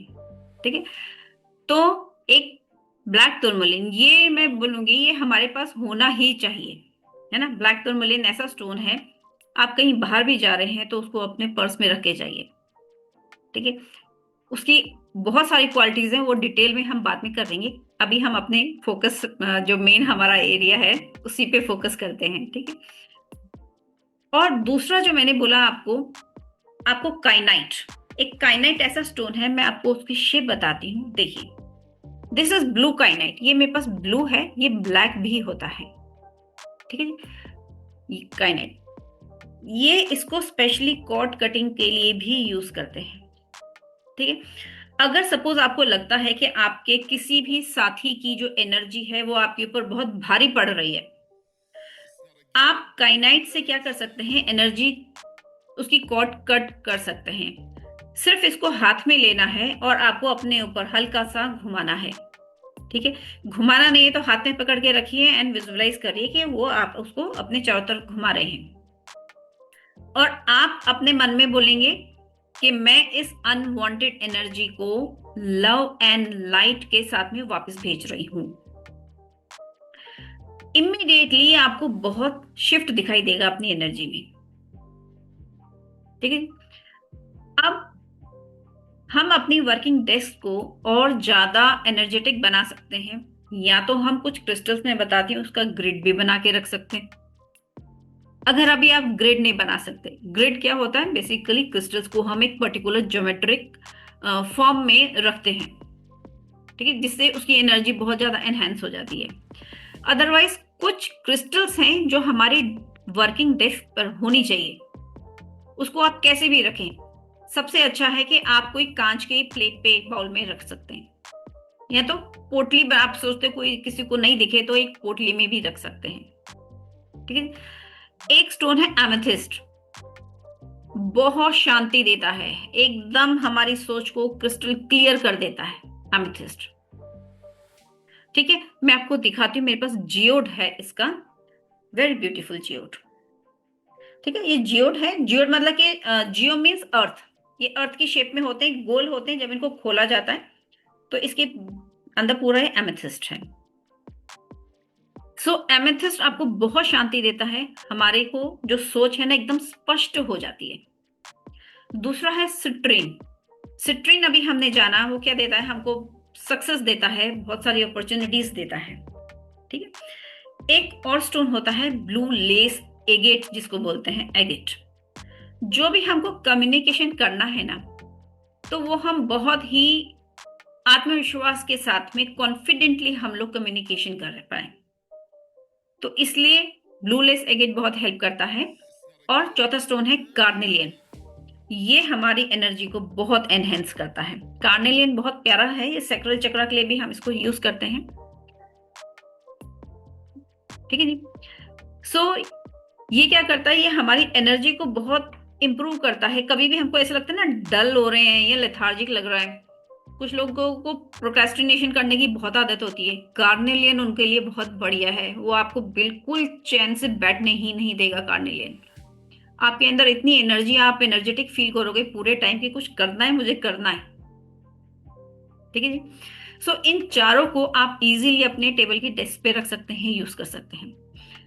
ठीक है। तो एक ब्लैक टूरमलिन, ये मैं बोलूंगी ये हमारे पास होना ही चाहिए, है ना। ब्लैक टूरमलिन ऐसा स्टोन है, आप कहीं बाहर भी जा रहे हैं तो उसको अपने पर्स में रख के जाइए। ठीक है। उसकी बहुत सारी क्वालिटीज हैं, वो डिटेल में हम बाद में करेंगे। अभी हम अपने फोकस, जो मेन हमारा एरिया है, उसी पे फोकस करते हैं। ठीक है। और दूसरा जो मैंने बोला आपको काइनाइट, एक काइनाइट ऐसा स्टोन है, मैं आपको उसकी शेप बताती हूँ। देखिए, दिस इज ब्लू काइनाइट। ये मेरे पास ब्लू है, ये ब्लैक भी होता है। ठीक है जी। ये काइनाइट, ये इसको स्पेशली कॉर्ड कटिंग के लिए भी यूज करते हैं। ठीक है। अगर सपोज आपको लगता है कि आपके किसी भी साथी की जो एनर्जी है वो आपके ऊपर बहुत भारी पड़ रही है, आप काइनाइट से क्या कर सकते हैं, एनर्जी उसकी कॉर्ड कट कर सकते हैं। सिर्फ इसको हाथ में लेना है और आपको अपने ऊपर हल्का सा घुमाना है। ठीक है। घुमाना नहीं है तो हाथ में पकड़ के रखिए एंड विजुअलाइज करिए कि वो आप उसको अपने चारों तरफ घुमा रहे हैं, और आप अपने मन में बोलेंगे कि मैं इस अनवांटेड एनर्जी को लव एंड लाइट के साथ में वापस भेज रही हूं। इमीडिएटली आपको बहुत शिफ्ट दिखाई देगा अपनी एनर्जी में। ठीक है। अब हम अपनी वर्किंग डेस्क को और ज्यादा एनर्जेटिक बना सकते हैं, या तो हम कुछ क्रिस्टल्स में बताती हूँ उसका ग्रिड भी बना के रख सकते हैं। अगर अभी आप ग्रिड नहीं बना सकते, ग्रिड क्या होता है, बेसिकली क्रिस्टल्स को हम एक पर्टिकुलर ज्योमेट्रिक फॉर्म में रखते हैं। ठीक है, जिससे उसकी एनर्जी बहुत ज्यादा एनहेंस हो जाती है। अदरवाइज कुछ क्रिस्टल्स हैं जो हमारी वर्किंग डेस्क पर होनी चाहिए, उसको आप कैसे भी रखें। सबसे अच्छा है कि आप कोई कांच के प्लेट पे, बाउल में रख सकते हैं, या तो पोटली में, आप सोचते कोई किसी को नहीं दिखे तो एक पोटली में भी रख सकते हैं। ठीक है। एक स्टोन है एमेथिस्ट, बहुत शांति देता है, एकदम हमारी सोच को क्रिस्टल क्लियर कर देता है एमेथिस्ट। ठीक है। मैं आपको दिखाती हूँ, मेरे पास जियोड है इसका, वेरी ब्यूटीफुल जियोड। ठीक है। ये जियोड है। जियोड मतलब कि जियो मीन्स अर्थ। ये अर्थ की शेप में होते हैं, गोल होते हैं। जब इनको खोला जाता है तो इसके अंदर पूरा एमेथिस्ट है। सो एमेथिस्ट आपको बहुत शांति देता है, हमारे को जो सोच है ना एकदम स्पष्ट हो जाती है। दूसरा है सिट्रीन। सिट्रीन अभी हमने जाना, वो क्या देता है हमको, सक्सेस देता है, बहुत सारी अपॉर्चुनिटीज देता है। ठीक है, एक और स्टोन होता है ब्लू लेस एगेट, जिसको बोलते हैं एगेट। जो भी हमको कम्युनिकेशन करना है ना, तो वो हम बहुत ही आत्मविश्वास के साथ में कॉन्फिडेंटली हम लोग कम्युनिकेशन कर पाए, तो इसलिए ब्लू लेस एगेट बहुत हेल्प करता है। और चौथा स्टोन है कार्नेलियन। ये हमारी एनर्जी को बहुत एनहेंस करता है। कार्नेलियन बहुत प्यारा है, ये सैक्रल चक्र के लिए भी हम इसको यूज करते हैं। ठीक है जी। सो ये क्या करता है, ये हमारी एनर्जी को बहुत इंप्रूव करता है। कभी भी हमको ऐसा लगता है ना डल हो रहे हैं या लेथार्जिक लग रहा है, कुछ लोगों को प्रोक्रेस्टिनेशन करने की बहुत आदत होती है, कार्नेलियन उनके लिए बहुत बढ़िया है। वो आपको बिल्कुल चैन से बैठने ही नहीं देगा कार्नेलियन। आपके अंदर इतनी एनर्जी, आप एनर्जेटिक फील करोगे पूरे टाइम की, कुछ करना है, मुझे करना है। ठीक है जी। सो इन चारों को आप इजीली अपने टेबल की डेस्क पे रख सकते हैं, यूज कर सकते हैं।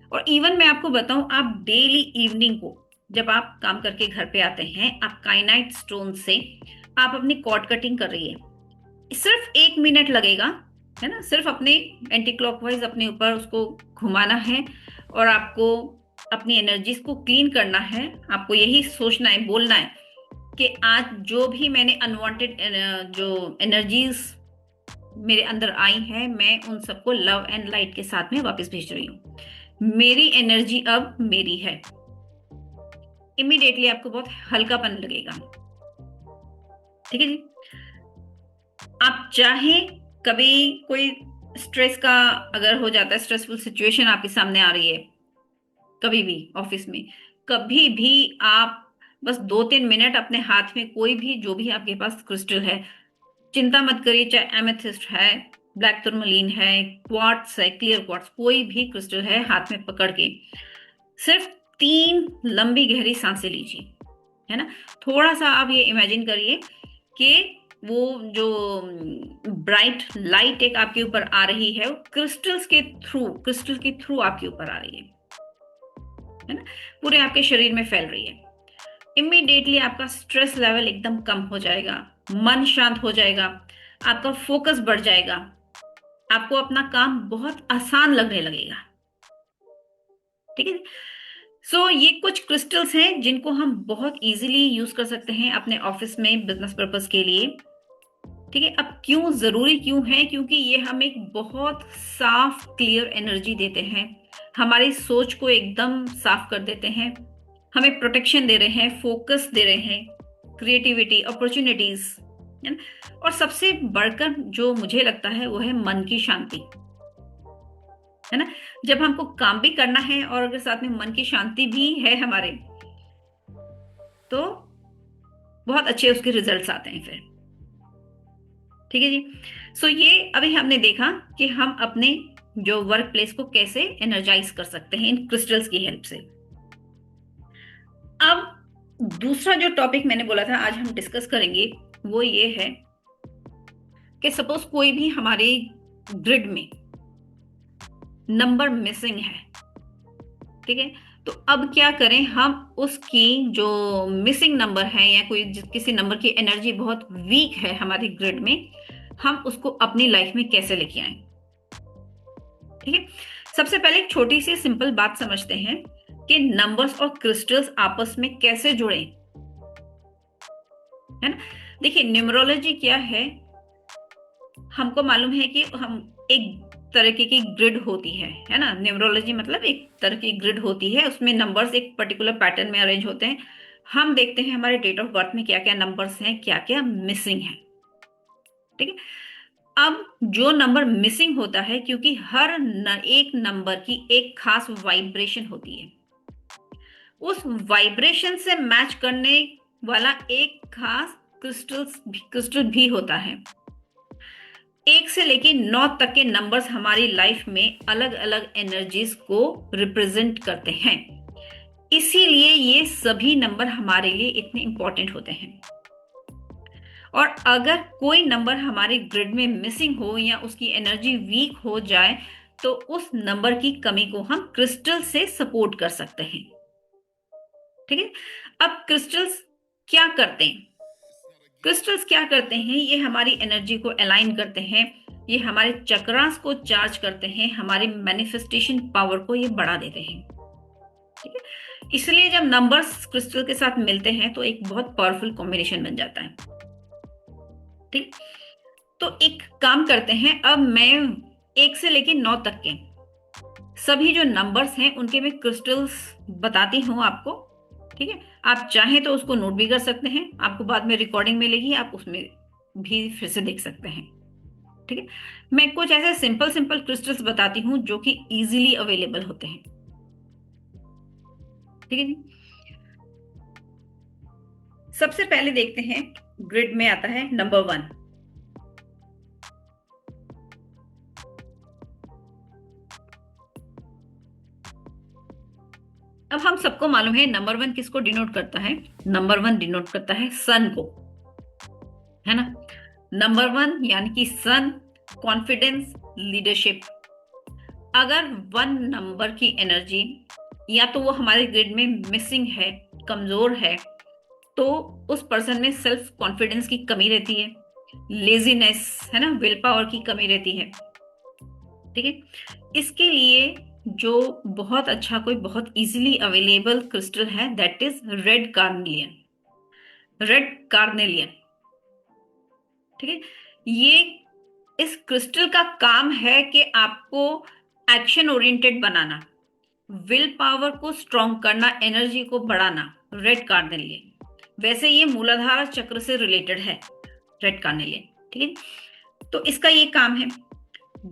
और इवन मैं आपको बताऊं, आप डेली इवनिंग को जब आप काम करके घर पे आते हैं, आप काइनाइट स्टोन से आप अपनी कॉर्ड कटिंग कर रही है, सिर्फ 1 मिनट लगेगा, है ना। सिर्फ अपने एंटी क्लॉकवाइज अपने ऊपर उसको घुमाना है और आपको अपनी एनर्जीज को क्लीन करना है। आपको यही सोचना है, बोलना है कि आज जो भी मैंने अनवांटेड जो एनर्जीज मेरे अंदर आई है, मैं उन सबको लव एंड लाइट के साथ में वापस भेज रही हूँ। मेरी एनर्जी अब मेरी है। इमीडिएटली आपको बहुत हल्कापन लगेगा। ठीक है जी। आप चाहे कभी कोई स्ट्रेस का अगर हो जाता है, स्ट्रेसफुल सिचुएशन आपके सामने आ रही है, कभी भी ऑफिस में, कभी भी आप बस 2-3 मिनट अपने हाथ में कोई भी, जो भी आपके पास क्रिस्टल है, चिंता मत करिए, चाहे एमेथिस्ट है, ब्लैक टूरमलीन है, क्वार्ट्स है, क्लियर क्वार्ट्स, कोई भी क्रिस्टल है, हाथ में पकड़ के सिर्फ 3 लंबी गहरी सांसें लीजिए, है ना। थोड़ा सा आप ये इमेजिन करिए कि वो जो ब्राइट लाइट एक आपके ऊपर आ रही है, वो क्रिस्टल के थ्रू आपके ऊपर आ रही है ना, पूरे आपके शरीर में फैल रही है। इमीडिएटली आपका स्ट्रेस लेवल एकदम कम हो जाएगा, मन शांत हो जाएगा, आपका फोकस बढ़ जाएगा, आपको अपना काम बहुत आसान लगने लगेगा। ठीक है। सो ये कुछ क्रिस्टल्स हैं जिनको हम बहुत इजीली यूज कर सकते हैं अपने ऑफिस में बिजनेस पर्पस के लिए। ठीक है। अब क्यों जरूरी क्यों है, क्योंकि ये हमें एक बहुत साफ क्लियर एनर्जी देते हैं, हमारी सोच को एकदम साफ कर देते हैं, हमें प्रोटेक्शन दे रहे हैं, फोकस दे रहे हैं, क्रिएटिविटी, अपॉर्चुनिटीज, है ना। और सबसे बढ़कर जो मुझे लगता है वो है मन की शांति, है ना। जब हमको काम भी करना है और अगर साथ में मन की शांति भी है हमारे, तो बहुत अच्छे उसके रिजल्ट्स आते हैं फिर। ठीक है जी। सो ये अभी हमने देखा कि हम अपने जो वर्क प्लेस को कैसे एनर्जाइज कर सकते हैं इन क्रिस्टल्स की हेल्प से। अब दूसरा जो टॉपिक मैंने बोला था आज हम डिस्कस करेंगे, वो ये है कि सपोज कोई भी हमारे ग्रिड में नंबर मिसिंग है, ठीक है, तो अब क्या करें हम, उसकी जो मिसिंग नंबर है या कोई किसी नंबर की एनर्जी बहुत वीक है हमारी ग्रिड में, हम उसको अपनी लाइफ में कैसे लेके आए। ठीक है। सबसे पहले एक छोटी सी सिंपल बात समझते हैं कि नंबर्स और क्रिस्टल्स आपस में कैसे जुड़े, है ना। देखिए न्यूमरोलॉजी क्या है, हमको मालूम है कि हम एक तरीके की ग्रिड होती है ना। न्यूमरोलॉजी मतलब एक तरह की ग्रिड होती है, उसमें नंबर्स एक पर्टिकुलर पैटर्न में अरेंज होते हैं। हम देखते हैं हमारे डेट ऑफ बर्थ में क्या क्या नंबर्स हैं, क्या क्या मिसिंग है। ठीक है। अब जो नंबर मिसिंग होता है, क्योंकि एक नंबर की एक खास वाइब्रेशन होती है, उस वाइब्रेशन से मैच करने वाला एक खास क्रिस्टल भी होता है। 1 से लेके 9 तक के नंबर्स हमारी लाइफ में अलग अलग एनर्जीज को रिप्रेजेंट करते हैं, इसीलिए ये सभी नंबर हमारे लिए इतने इंपॉर्टेंट होते हैं। और अगर कोई नंबर हमारे ग्रिड में मिसिंग हो या उसकी एनर्जी वीक हो जाए, तो उस नंबर की कमी को हम क्रिस्टल से सपोर्ट कर सकते हैं। ठीक है। अब क्रिस्टल्स क्या करते हैं, क्रिस्टल्स क्या करते हैं, ये हमारी एनर्जी को अलाइन करते हैं, ये हमारे चक्रास को चार्ज करते हैं, हमारी मैनिफेस्टेशन पावर को ये बढ़ा देते हैं। ठीक है, इसलिए जब नंबर्स क्रिस्टल के साथ मिलते हैं तो एक बहुत पावरफुल कॉम्बिनेशन बन जाता है। ठीक, तो एक काम करते हैं, अब मैं 1 से लेकर 9 तक के सभी जो नंबर्स हैं उनके मैं क्रिस्टल्स बताती हूँ आपको। ठीक है, आप चाहें तो उसको नोट भी कर सकते हैं, आपको बाद में रिकॉर्डिंग मिलेगी, आप उसमें भी फिर से देख सकते हैं। ठीक है, मैं कुछ ऐसे सिंपल सिंपल क्रिस्टल्स बताती हूँ जो कि इजीली अवेलेबल होते हैं। ठीक है जी, सबसे पहले देखते हैं, ग्रिड में आता है नंबर 1। अब हम सबको मालूम है नंबर 1 किसको डिनोट करता है, नंबर 1 डिनोट करता है सन को, है ना। नंबर 1 यानी कि सन, कॉन्फिडेंस, लीडरशिप। अगर 1 नंबर की एनर्जी या तो वो हमारे ग्रिड में मिसिंग है, कमजोर है, तो उस पर्सन में सेल्फ कॉन्फिडेंस की कमी रहती है, लेजीनेस, है ना, विल पावर की कमी रहती है। ठीक है, इसके लिए जो बहुत अच्छा, कोई बहुत इजीली अवेलेबल क्रिस्टल है, that is red carnelian. Red carnelian, ठीक है, ये इस क्रिस्टल का काम है कि आपको action oriented banana, will power को स्ट्रॉन्ग करना, एनर्जी को बढ़ाना। रेड कार्नेलियन, वैसे ये मूलाधार चक्र से रिलेटेड है रेड कार्नेलियन। ठीक है, तो इसका ये काम है।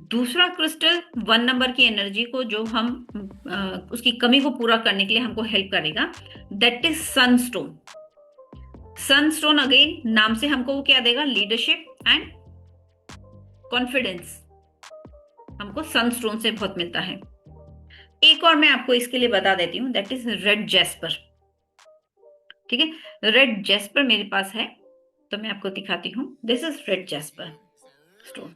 दूसरा क्रिस्टल 1 नंबर की एनर्जी को, जो हम उसकी कमी को पूरा करने के लिए हमको हेल्प करेगा, that is Sunstone. Sunstone again नाम से हमको वो क्या देगा, लीडरशिप एंड कॉन्फिडेंस, हमको सनस्टोन से बहुत मिलता है। एक और मैं आपको इसके लिए बता देती हूँ, दैट इज रेड जैस्पर। ठीक है, रेड जैस्पर मेरे पास है, तो मैं आपको दिखाती हूँ। This is red jasper stone.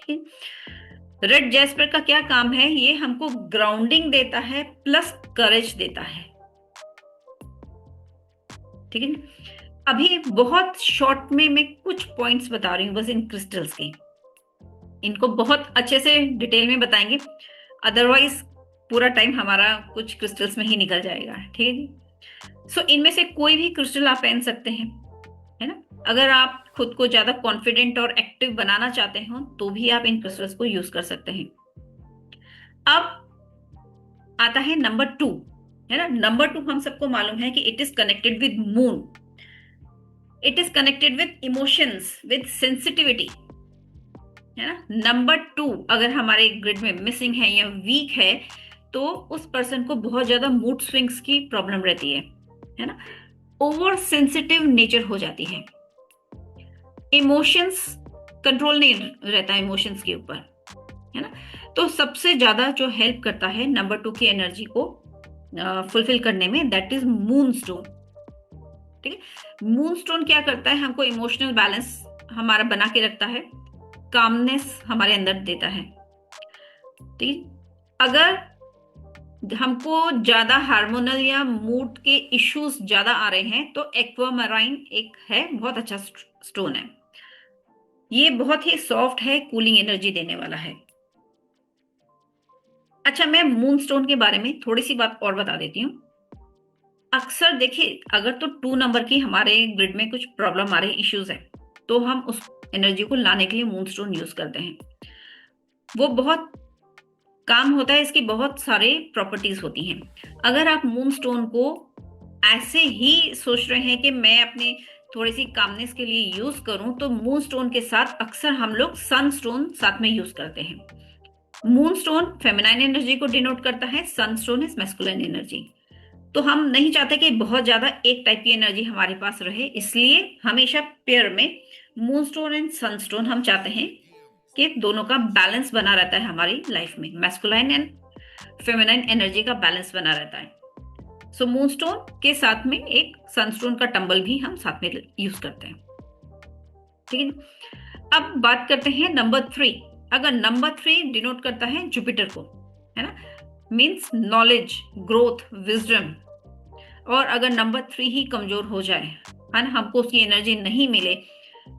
ठीक, रेड जैस्पर का क्या काम है, ये हमको ग्राउंडिंग देता है प्लस करेज देता है। ठीक है, अभी बहुत शॉर्ट में मैं कुछ पॉइंट्स बता रही हूँ बस इन क्रिस्टल्स के, इनको बहुत अच्छे से डिटेल में बताएंगे, अदरवाइज पूरा टाइम हमारा कुछ क्रिस्टल्स में ही निकल जाएगा। ठीक है जी, सो इनमें से कोई भी क्रिस्टल आप पहन सकते हैं, है ना। अगर आप खुद को ज्यादा कॉन्फिडेंट और एक्टिव बनाना चाहते हो तो भी आप इन क्रिस्टल्स को यूज कर सकते हैं। अब आता है नंबर 2, है ना। नंबर 2 हम सबको मालूम है कि it is connected with moon, it is connected with emotions, with sensitivity, है ना। नंबर 2 अगर हमारे ग्रिड में मिसिंग है या वीक है तो उस पर्सन को बहुत ज्यादा मूड स्विंग्स की प्रॉब्लम रहती है ना। ओवर सेंसिटिव नेचर हो जाती है, इमोशंस कंट्रोल नहीं रहता इमोशंस के ऊपर, है ना। तो सबसे ज्यादा जो हेल्प करता है नंबर 2 की एनर्जी को फुलफिल करने में, दैट इज मून स्टोन। ठीक है, मून स्टोन क्या करता है, हमको इमोशनल बैलेंस हमारा बना के रखता है, कामनेस हमारे अंदर देता है। ठीक, अगर हमको ज्यादा हार्मोनल या मूड के इश्यूज ज्यादा आ रहे हैं तो एक्वामराइन एक है, बहुत अच्छा स्टोन है, ये बहुत ही सॉफ्ट है, कूलिंग एनर्जी देने वाला है। अच्छा, मैं मून स्टोन के बारे में थोड़ी सी बात और बता देती हूँ। अक्सर देखिए, अगर तो 2 नंबर की हमारे ग्रिड में कुछ प्रॉब्लम आ रही, इश्यूज है, तो हम उस एनर्जी को लाने के लिए मून स्टोन यूज करते हैं। वो बहुत काम होता है, इसकी बहुत सारे प्रॉपर्टीज होती हैं। अगर आप मून स्टोन को ऐसे ही सोच रहे हैं कि मैं अपनी थोड़ी सी कामनेस के लिए यूज करूं, तो मून स्टोन के साथ अक्सर हम लोग सन स्टोन साथ में यूज करते हैं। मून स्टोन फेमिनाइन एनर्जी को डिनोट करता है, सन स्टोन इज मैस्कुलिन एनर्जी। तो हम नहीं चाहते कि बहुत ज्यादा एक टाइप की एनर्जी हमारे पास रहे, इसलिए हमेशा पेयर में moon stone and sun stone हम चाहते हैं कि दोनों का बैलेंस बना रहता है हमारी लाइफ में, मैस्कुलाइन एंड फेमिनाइन एनर्जी का बैलेंस बना रहता है। सो मून स्टोन के साथ में एक सनस्टोन का टंबल भी हम साथ में यूज करते हैं। ठीक है, अब बात करते हैं नंबर 3। अगर नंबर 3 डिनोट करता है जुपिटर को, है ना, मींस नॉलेज, ग्रोथ, विजडम। और अगर नंबर 3 ही कमजोर हो जाए, है ना, हमको उसकी एनर्जी नहीं मिले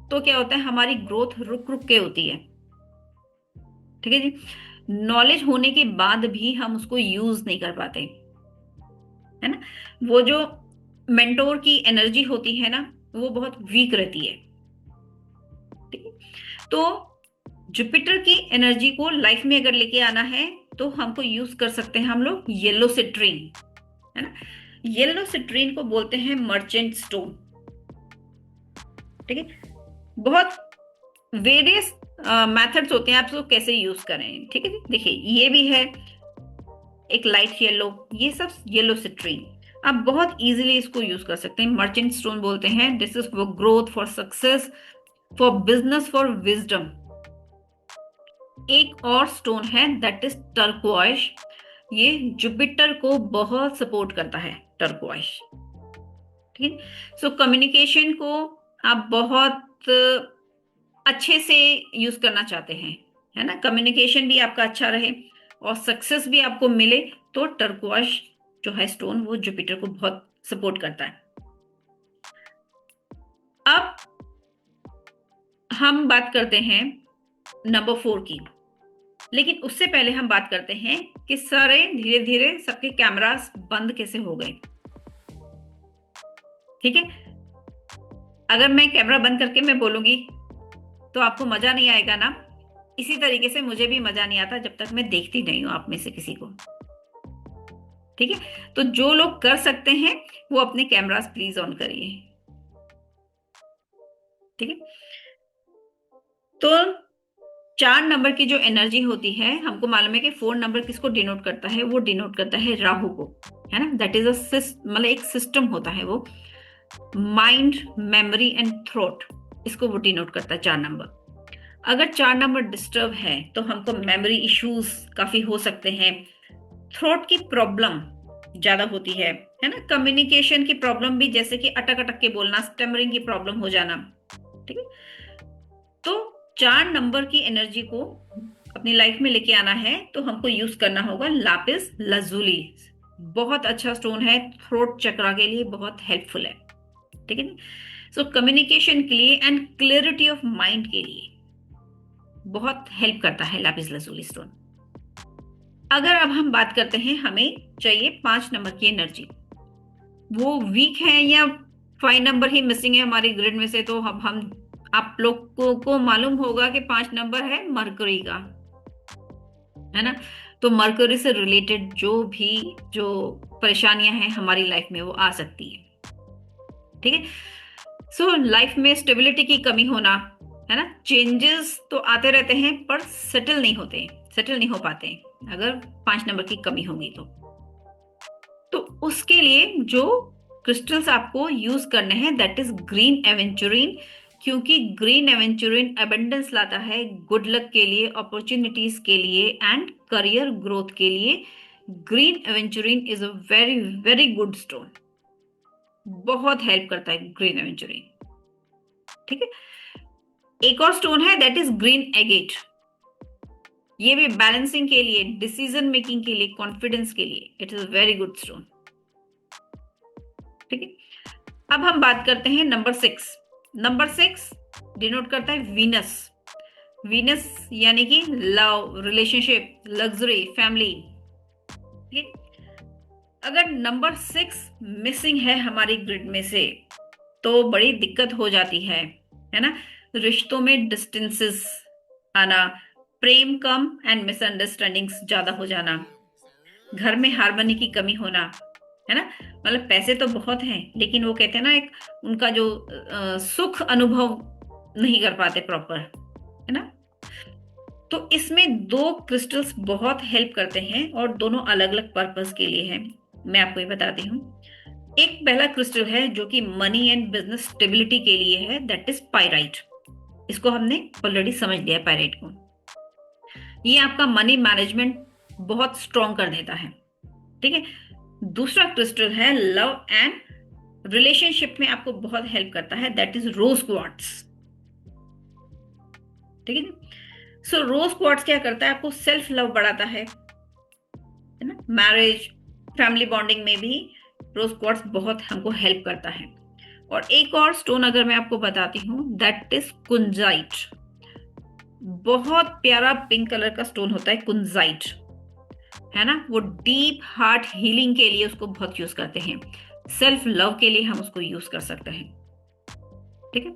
तो क्या होता है, हमारी ग्रोथ रुक रुक के होती है। ठीक है जी। नॉलेज होने के बाद भी हम उसको यूज नहीं कर पाते, है ना। वो जो मेंटोर की एनर्जी होती है ना, वो बहुत वीक रहती है। ठीक है। तो जुपिटर की एनर्जी को लाइफ में अगर लेके आना है तो हमको यूज कर सकते हैं हम लोग येलो सिट्रीन, है ना। येलो सिट्रीन को बोलते हैं मर्चेंट स्टोन। ठीक है। बहुत वेरियस मेथड्स होते हैं आप इसको कैसे यूज करें। ठीक है जी। देखिए ये भी है एक लाइट येलो, ये सब येलो सिट्रीन आप बहुत इजीली इसको यूज कर सकते हैं। मर्चेंट स्टोन बोलते हैं this is for growth, for success, for business, for wisdom. एक और स्टोन है दैट इज टर्कोइश, ये जुपिटर को बहुत सपोर्ट करता है टर्कोइश। ठीक है। सो कम्युनिकेशन को आप बहुत अच्छे से यूज करना चाहते हैं, है ना, कम्युनिकेशन भी आपका अच्छा रहे और सक्सेस भी आपको मिले, तो टर्कोइश जो है स्टोन वो जुपिटर को बहुत सपोर्ट करता है। अब हम बात करते हैं नंबर 4 की, लेकिन उससे पहले हम बात करते हैं कि सारे धीरे धीरे सबके कैमरास बंद कैसे हो गए। ठीक है। अगर मैं कैमरा बंद करके मैं बोलूंगी तो आपको मजा नहीं आएगा ना। इसी तरीके से मुझे भी मजा नहीं आता जब तक मैं देखती नहीं हूं आप में से किसी को। ठीक है। तो जो लोग कर सकते हैं वो अपने कैमरास प्लीज ऑन करिए। ठीक है। तो 4 नंबर की जो एनर्जी होती है, हमको मालूम है कि 4 नंबर किसको डिनोट करता है, वो डिनोट करता है राहु को, है ना। दैट इज मतलब एक सिस्टम होता है वो, माइंड, मेमोरी एंड थ्रोट, इसको वो डिनोट करता है 4 नंबर। अगर 4 नंबर डिस्टर्ब है तो हमको मेमोरी इश्यूज काफी हो सकते हैं, थ्रोट की प्रॉब्लम ज्यादा होती है ना, कम्युनिकेशन की प्रॉब्लम भी, जैसे कि अटक अटक के बोलना, स्टमरिंग की प्रॉब्लम हो जाना। ठीक है। तो 4 नंबर की एनर्जी को अपनी लाइफ में लेके आना है तो हमको यूज करना होगा लापिस lazuli। बहुत अच्छा स्टोन है, थ्रोट चक्रा के लिए बहुत हेल्पफुल है। ठीक है। सो कम्युनिकेशन के लिए एंड क्लियरिटी ऑफ माइंड के लिए बहुत हेल्प करता है लापिस lazuli स्टोन। अगर अब हम बात करते हैं हमें चाहिए 5 नंबर की एनर्जी, वो वीक है या 5 नंबर ही मिसिंग है हमारी ग्रिड में से, तो हम आप लोग को मालूम होगा कि 5 नंबर है मरकरी का, है ना। तो मरकरी से रिलेटेड जो परेशानियां हैं हमारी लाइफ में वो आ सकती है। ठीक है। सो लाइफ में स्टेबिलिटी की कमी होना, है ना, चेंजेस तो आते रहते हैं पर सेटल नहीं हो पाते अगर 5 नंबर की कमी होगी तो उसके लिए जो क्रिस्टल्स आपको यूज करने हैं दैट इज ग्रीन एवेंचुरिन, क्योंकि ग्रीन एवेंचुरिन अबंडेंस लाता है, गुड लक के लिए, अपॉर्चुनिटीज के लिए एंड करियर ग्रोथ के लिए। Green aventurine is a very very good stone, बहुत हेल्प करता है ग्रीन एवेंचुरिन। ठीक है। एक और स्टोन है दैट इज ग्रीन एगेट, ये भी बैलेंसिंग के लिए, डिसीजन मेकिंग के लिए, कॉन्फिडेंस के लिए it is a very good stone. ठीक है। अब हम बात करते हैं नंबर 6। नंबर 6 डिनोट करता है वीनस यानी कि लव, रिलेशनशिप, लग्जरी, फैमिली। ठीक है। अगर नंबर 6 मिसिंग है हमारी ग्रिड में से तो बड़ी दिक्कत हो जाती है ना। रिश्तों में डिस्टेंसेस आना, प्रेम कम एंड मिसअंडरस्टैंडिंग्स ज्यादा हो जाना, घर में हार्मनी की कमी होना, है ना। मतलब पैसे तो बहुत हैं लेकिन वो कहते हैं ना, एक उनका जो सुख अनुभव नहीं कर पाते प्रॉपर, है ना। तो इसमें 2 क्रिस्टल्स बहुत हेल्प करते हैं और दोनों अलग अलग पर्पस के लिए हैं। मैं आपको ये बताती हूँ। एक पहला क्रिस्टल है जो कि मनी एंड बिजनेस स्टेबिलिटी के लिए है, दैट इज पायराइट। इसको हमने ऑलरेडी समझ लिया पायराइट को। ये आपका मनी मैनेजमेंट बहुत स्ट्रॉन्ग कर देता है। ठीक है। दूसरा क्रिस्टल है लव एंड रिलेशनशिप में आपको बहुत हेल्प करता है, दैट इज रोज क्वार्ट्ज। ठीक है। सो रोज क्वार्ट्ज क्या करता है, आपको सेल्फ लव बढ़ाता है ना। मैरिज, फैमिली बॉन्डिंग में भी रोज क्वार्ट्ज बहुत हमको हेल्प करता है। और एक और स्टोन अगर मैं आपको बताती हूँ, दैट इज कुंजाइट। बहुत प्यारा पिंक कलर का स्टोन होता है कुंजाइट, है ना। वो डीप हार्ट हीलिंग के लिए उसको बहुत यूज करते हैं, सेल्फ लव के लिए हम उसको यूज कर सकते हैं। ठीक है,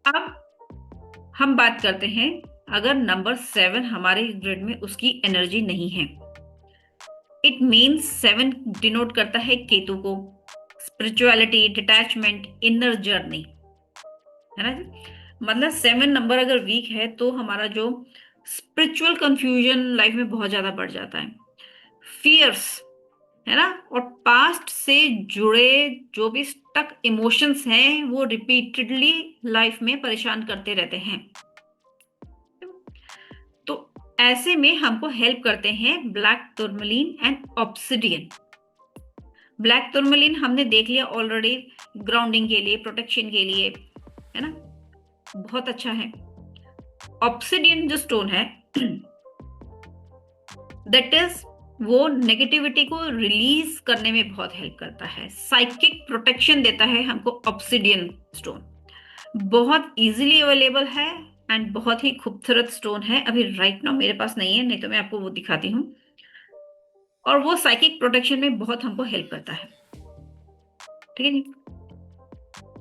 अब हम बात करते हैं, अगर नंबर 7 हमारे ग्रिड में उसकी एनर्जी नहीं है, इट मीन्स 7 डिनोट करता है केतु को, स्पिरिचुअलिटी, डिटैचमेंट, इनर जर्नी, है ना जी। मतलब 7 नंबर अगर वीक है तो हमारा जो स्पिरिचुअल कंफ्यूजन लाइफ में बहुत ज्यादा बढ़ जाता है, फियर्स, है ना, और पास्ट से जुड़े जो भी स्टक इमोशंस हैं वो रिपीटेडली लाइफ में परेशान करते रहते हैं। तो ऐसे में हमको हेल्प करते हैं ब्लैक टूरमैलिन एंड ऑब्सिडियन। ब्लैक टूरमैलिन हमने देख लिया ऑलरेडी, ग्राउंडिंग के लिए, प्रोटेक्शन के लिए, है ना, बहुत अच्छा है। ऑब्सिडियन जो स्टोन है दैट इज, वो नेगेटिविटी को रिलीज करने में बहुत हेल्प करता है, साइकिक प्रोटेक्शन देता है हमको ऑब्सिडियन स्टोन। बहुत इजीली अवेलेबल है एंड बहुत ही खूबसूरत स्टोन है। अभी राइट नाउ मेरे पास नहीं है, नहीं तो मैं आपको वो दिखाती हूँ। और वो साइकिक प्रोटेक्शन में बहुत हमको हेल्प करता है। ठीक है जी।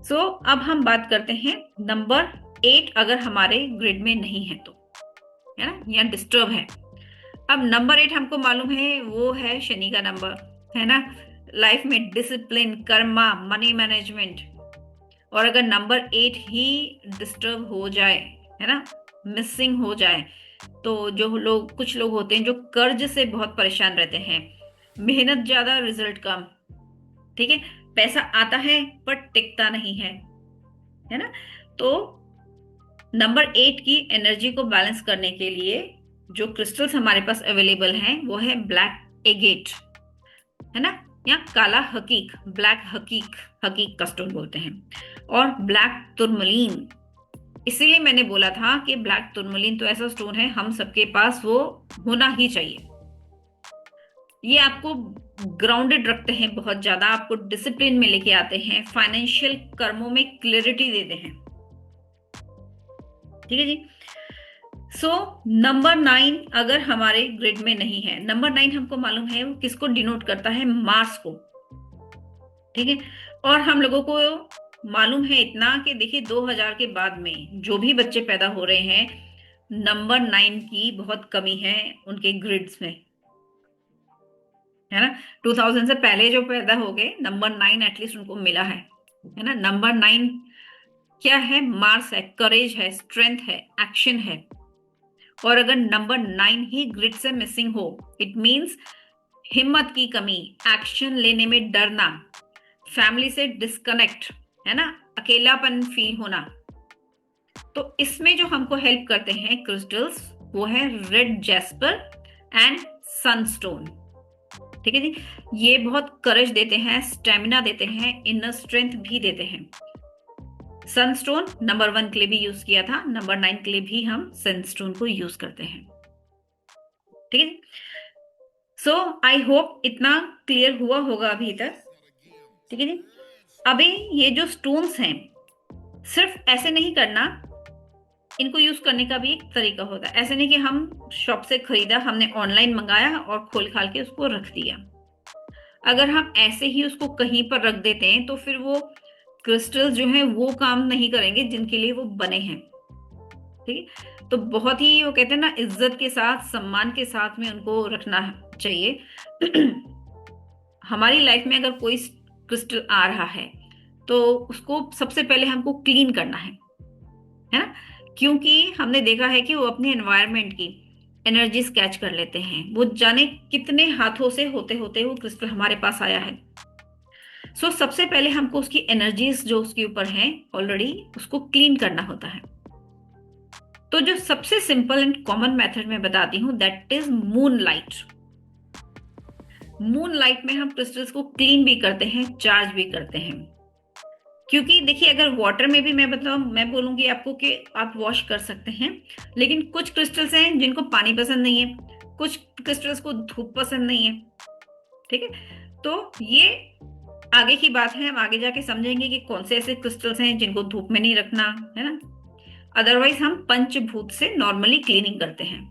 सो अब हम बात करते हैं नंबर 8 अगर हमारे ग्रिड में नहीं है तो, है ना, या डिस्टर्ब है। अब नंबर 8 हमको मालूम है वो है शनि का नंबर, है ना, लाइफ में डिसिप्लिन, कर्मा, मनी मैनेजमेंट। और अगर नंबर 8 ही डिस्टर्ब हो जाए, है ना, मिसिंग हो जाए, तो जो लोग, कुछ लोग होते हैं जो कर्ज से बहुत परेशान रहते हैं, मेहनत ज्यादा रिजल्ट कम, ठीक है, पैसा आता है पर टिकता नहीं है ना। तो नंबर 8 की एनर्जी को बैलेंस करने के लिए जो क्रिस्टल्स हमारे पास अवेलेबल हैं वो है ब्लैक एगेट, है ना, या काला हकीक, ब्लैक हकीक, हकीक का स्टोन बोलते हैं, और ब्लैक टूरमैलिन। इसीलिए मैंने बोला था कि ब्लैक टूरमैलिन तो ऐसा स्टोन है हम सबके पास वो होना ही चाहिए। ये आपको ग्राउंडेड रखते हैं, बहुत ज्यादा आपको डिसिप्लिन में लेके आते हैं, फाइनेंशियल कर्मों में क्लैरिटी देते हैं। ठीक है जी। सो नंबर 9 अगर हमारे ग्रिड में नहीं है, नंबर 9 हमको मालूम है वो किसको डिनोट करता है, मार्स को। ठीक है, और हम लोगों को मालूम है इतना कि देखिए 2000 के बाद में जो भी बच्चे पैदा हो रहे हैं, नंबर 9 की बहुत कमी है उनके ग्रिड्स में, है ना। 2000 से पहले जो पैदा हो गए, नंबर 9 एटलीस्ट उनको मिला है ना। नंबर 9 क्या है, मार्स है, करेज है, स्ट्रेंथ है, एक्शन है। और अगर नंबर 9 ही ग्रिड से मिसिंग हो, इट मींस हिम्मत की कमी, एक्शन लेने में डरना, फैमिली से डिस्कनेक्ट, है ना, अकेलापन फील होना। तो इसमें जो हमको हेल्प करते हैं क्रिस्टल्स वो है रेड जैस्पर एंड सनस्टोन। ठीक है जी। ये बहुत करेज देते हैं, स्टेमिना देते हैं, इनर स्ट्रेंथ भी देते हैं। सनस्टोन नंबर 1 के लिए भी यूज किया था, नंबर 9 के लिए भी हम सनस्टोन को यूज करते हैं। ठीक है। सो आई होप इतना क्लियर हुआ होगा अभी तक। ठीक है जी। अभी ये जो स्टोन्स हैं, सिर्फ ऐसे नहीं करना, इनको यूज करने का भी एक तरीका होता है। ऐसे नहीं कि हम शॉप से खरीदा, हमने ऑनलाइन मंगाया और खोल खाल के उसको रख दिया। अगर हम ऐसे ही उसको कहीं पर रख देते हैं तो फिर वो क्रिस्टल्स जो हैं वो काम नहीं करेंगे जिनके लिए वो बने हैं। ठीक है, तो बहुत ही वो कहते हैं ना, इज्जत के साथ, सम्मान के साथ में उनको रखना चाहिए। हमारी लाइफ में अगर कोई क्रिस्टल आ रहा है तो उसको सबसे पहले हमको क्लीन करना है ना, क्योंकि हमने देखा है कि वो अपने एनवायरनमेंट की एनर्जी कैच कर लेते हैं। वो जाने कितने हाथों से होते होते वो क्रिस्टल हमारे पास आया है। सो सबसे पहले हमको उसकी एनर्जीज जो उसके ऊपर हैं ऑलरेडी, उसको क्लीन करना होता है। तो जो सबसे सिंपल एंड कॉमन मेथड मैं बताती हूँ, that is moon light. Moon light में हम क्रिस्टल्स को क्लीन भी करते हैं, चार्ज भी करते हैं। क्योंकि देखिए अगर वाटर में भी मैं बोलूंगी आपको कि आप वॉश कर सकते हैं, लेकिन कुछ क्रिस्टल्स हैं जिनको पानी पसंद नहीं है, कुछ क्रिस्टल्स को धूप पसंद नहीं है। ठीक है, तो ये आगे की बात है, हम आगे जाके समझेंगे कि कौन से ऐसे क्रिस्टल्स हैं जिनको धूप में नहीं रखना है ना। अदरवाइज हम पंचभूत से नॉर्मली क्लीनिंग करते हैं।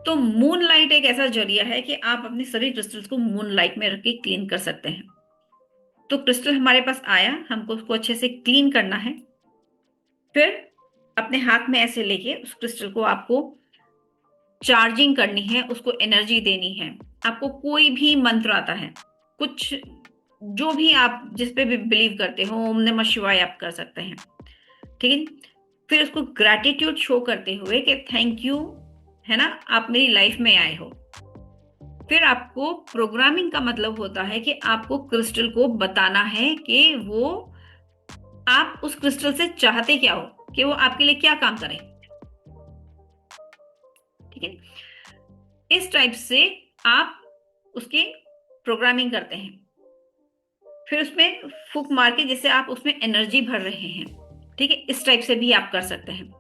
तो मून लाइट एक ऐसा जरिया है कि आप अपने सभी क्रिस्टल्स को मून लाइट में रख के क्लीन कर सकते हैं। तो क्रिस्टल हमारे पास आया, हमको उसको अच्छे से क्लीन करना है। फिर अपने हाथ में ऐसे लेके उस क्रिस्टल को आपको चार्जिंग करनी है, उसको एनर्जी देनी है। आपको कोई भी मंत्र आता है, कुछ जो भी आप जिस पे भी बिलीव करते हो, ओम नमः शिवाय आप कर सकते हैं, ठीक है। फिर उसको ग्रैटिट्यूड शो करते हुए कि थैंक यू, है ना, आप मेरी लाइफ में आए हो। फिर आपको प्रोग्रामिंग का मतलब होता है कि आपको क्रिस्टल को बताना है कि वो, आप उस क्रिस्टल से चाहते क्या हो, कि वो आपके लिए क्या काम करे, ठीक है। इस टाइप से आप उसकी प्रोग्रामिंग करते हैं। फिर उसमें फूंक मार के जैसे आप उसमें एनर्जी भर रहे हैं, ठीक है। इस टाइप से भी आप कर सकते हैं।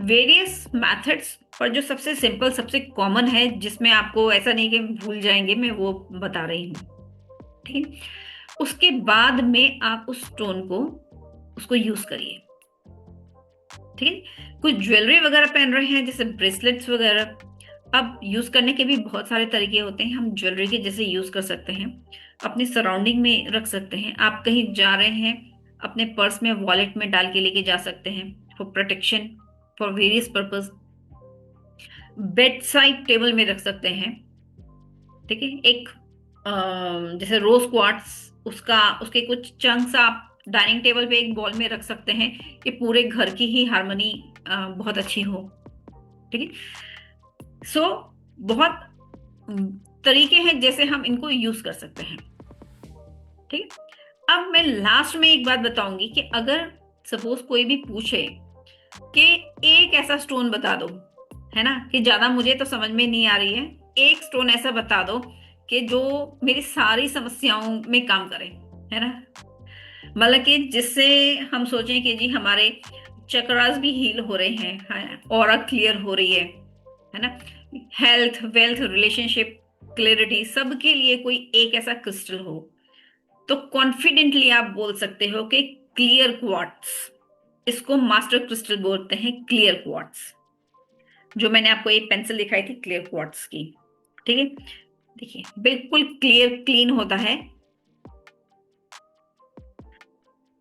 वेरियस मेथड्स, पर जो सबसे सिंपल सबसे कॉमन है, जिसमें आपको ऐसा नहीं कि भूल जाएंगे, मैं वो बता रही हूँ, ठीक है। उसके बाद में आप उस स्टोन को उसको यूज करिए, ठीक है। कुछ ज्वेलरी वगैरह पहन रहे हैं जैसे ब्रेसलेट्स वगैरह, अब यूज करने के भी बहुत सारे तरीके होते हैं। हम ज्वेलरी के जैसे यूज कर सकते हैं, अपने सराउंडिंग में रख सकते हैं। आप कहीं जा रहे हैं, अपने पर्स में, वॉलेट में डाल के लेके जा सकते हैं, for protection, for various purpose. Bed side table में रख सकते हैं, ठीक है। एक जैसे रोज क्वार्ट्स, उसका उसके कुछ चंक्स आप डाइनिंग टेबल पे एक बॉल में रख सकते हैं कि पूरे घर की ही हार्मनी बहुत अच्छी हो, ठीक है। सो बहुत तरीके हैं जैसे हम इनको यूज कर सकते हैं, ठीक है। अब मैं लास्ट में एक बात बताऊंगी कि अगर सपोज कोई भी पूछे कि एक ऐसा स्टोन बता दो, है ना, कि ज्यादा मुझे तो समझ में नहीं आ रही है, एक स्टोन ऐसा बता दो कि जो मेरी सारी समस्याओं में काम करे, है ना, मतलब कि जिससे हम सोचें कि जी हमारे चक्रास भी हील हो रहे हैं, ऑरा क्लियर हो रही है ना, हेल्थ, वेल्थ, रिलेशनशिप, क्लैरिटी, सबके लिए कोई एक ऐसा क्रिस्टल हो, तो कॉन्फिडेंटली आप बोल सकते हो कि क्लियर क्वार्ट्स, इसको मास्टर क्रिस्टल बोलते हैं, क्लियर क्वार्ट्स। जो मैंने आपको एक पेंसिल दिखाई थी क्लियर क्वार्ट्स की, ठीक है। देखिए बिल्कुल क्लियर क्लीन होता है।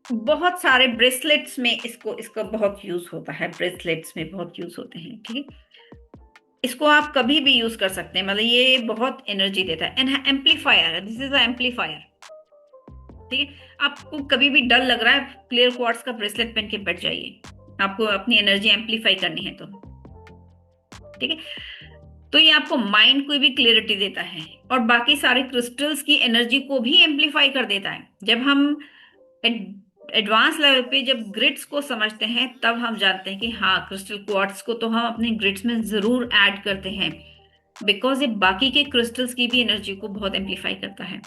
बहुत सारे ब्रेसलेट्स में इसका बहुत यूज होता है, ब्रेसलेट्स में बहुत यूज होते हैं, ठीक है। इसको आप कभी भी यूज कर सकते हैं, मतलब ये बहुत एनर्जी देता है। Amplifier, this is a amplifier, ठीक है। आपको कभी भी डर लग रहा है, क्लियर क्वार्ट्स का ब्रेसलेट पहन के बैठ जाइए, आपको अपनी एनर्जी एम्पलीफाई करनी है तो, ठीक है। तो ये आपको माइंड को भी क्लियरिटी देता है और बाकी सारे क्रिस्टल्स की एनर्जी को भी एम्पलीफाई कर देता है। जब हम एडवांस लेवल पे जब ग्रिड्स को समझते हैं, तब हम जानते हैं कि हाँ, क्रिस्टल क्वार्ट्स को तो हम अपने ग्रिड्स में जरूर ऐड करते हैं, बिकॉज ये बाकी के क्रिस्टल्स की भी एनर्जी को बहुत एम्पलीफाई करता है,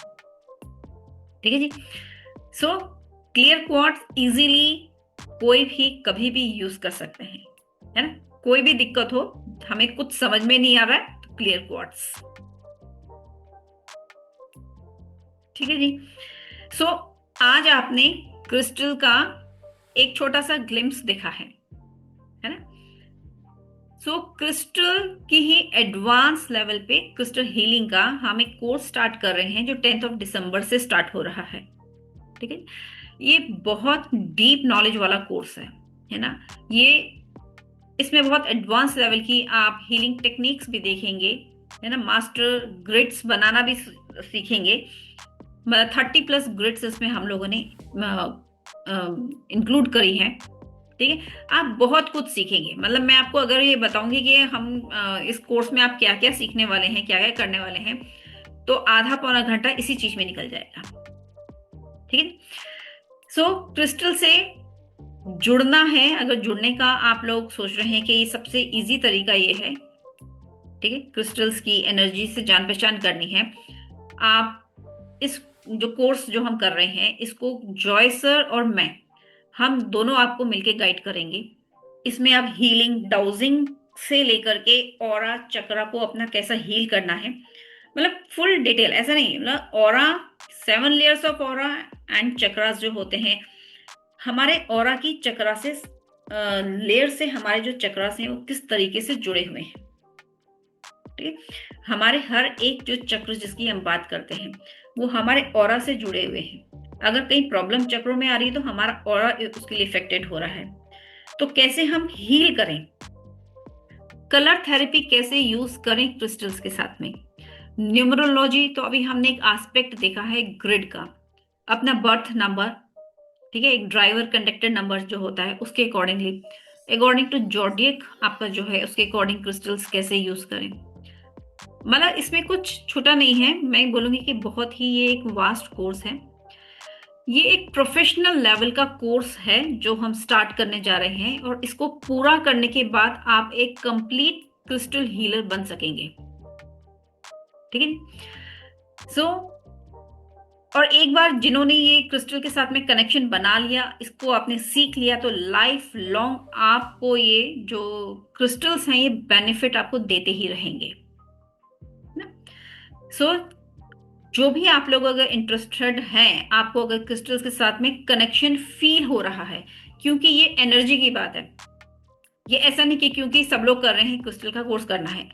ठीक है जी। सो क्लियर क्वार्ट्स इजीली कोई भी कभी भी यूज कर सकते हैं, है ना। कोई भी दिक्कत हो, हमें कुछ समझ में नहीं आ रहा है, तो क्लियर क्वार्ट्स, ठीक है जी। सो आज आपने क्रिस्टल का एक छोटा सा ग्लिम्स देखा है ना। सो क्रिस्टल की ही एडवांस लेवल पे क्रिस्टल हीलिंग का हम एक कोर्स स्टार्ट कर रहे हैं, जो 10 दिसंबर से स्टार्ट हो रहा है, ठीक है। ये बहुत डीप नॉलेज वाला कोर्स है ना। ये इसमें बहुत एडवांस लेवल की आप हीलिंग टेक्निक्स भी देखेंगे, है ना, मास्टर ग्रिड्स बनाना भी सीखेंगे। मतलब 30+ ग्रिड्स इसमें हम लोगों ने इंक्लूड करी हैं, ठीक है। आप बहुत कुछ सीखेंगे। मतलब मैं आपको अगर ये बताऊंगी कि हम इस कोर्स में आप क्या क्या सीखने वाले हैं, क्या क्या करने वाले हैं, तो आधा पौना घंटा इसी चीज में निकल जाएगा, ठीक है। सो क्रिस्टल से जुड़ना है, अगर जुड़ने का आप लोग सोच रहे हैं कि ये सबसे इजी तरीका ये है, ठीक है, क्रिस्टल्स की एनर्जी से जान पहचान करनी है, आप इस जो कोर्स जो हम कर रहे हैं, इसको जॉय सर और मैं, हम दोनों आपको मिलके गाइड करेंगे। इसमें आप हीलिंग, डाउजिंग से लेकर के ऑरा चक्रा को अपना कैसा हील करना है, मतलब फुल डिटेल, ऐसा नहीं, मतलब aura 7 layers of aura and chakras जो होते हैं, हमारे ऑरा की चक्रा से लेयर से हमारे जो चक्रास हैं वो किस तरीके से जुड़े हुए हैं। ठीक है, हमारे हर एक जो चक्र जिसकी हम बात करते हैं वो हमारे ऑरा से जुड़े हुए हैं। अगर कहीं प्रॉब्लम चक्रों में आ रही है तो हमारा ऑरा उसके लिए इफेक्टेड हो रहा है। तो कैसे हम हील करें, कलर थेरेपी कैसे यूज करें क्रिस्टल्स के साथ में, न्यूमरोलॉजी, तो अभी हमने एक एस्पेक्ट देखा है ग्रिड का, अपना बर्थ नंबर, ठीक है, एक ड्राइवर कंडक्टर नंबर जो होता है उसके अकॉर्डिंगली, अकॉर्डिंग टू जॉडियक आपका जो है उसके अकॉर्डिंग क्रिस्टल्स कैसे यूज करें। मतलब इसमें कुछ छूटा नहीं है, मैं बोलूंगी कि बहुत ही ये एक वास्ट कोर्स है, ये एक प्रोफेशनल लेवल का कोर्स है जो हम स्टार्ट करने जा रहे हैं, और इसको पूरा करने के बाद आप एक कंप्लीट क्रिस्टल हीलर बन सकेंगे। ठीक है, सो और एक बार जिन्होंने ये क्रिस्टल के साथ में कनेक्शन बना लिया, इसको आपने सीख लिया, तो लाइफ लॉन्ग आपको ये जो क्रिस्टल्स हैं ये बेनिफिट आपको देते ही रहेंगे ना। सो जो भी आप लोग अगर इंटरेस्टेड हैं, आपको अगर क्रिस्टल्स के साथ में कनेक्शन फील हो रहा है, क्योंकि ये एनर्जी की बात है, ये ऐसा नहीं कि क्योंकि सब लोग कर रहे हैं क्रिस्टल का कोर्स करना है,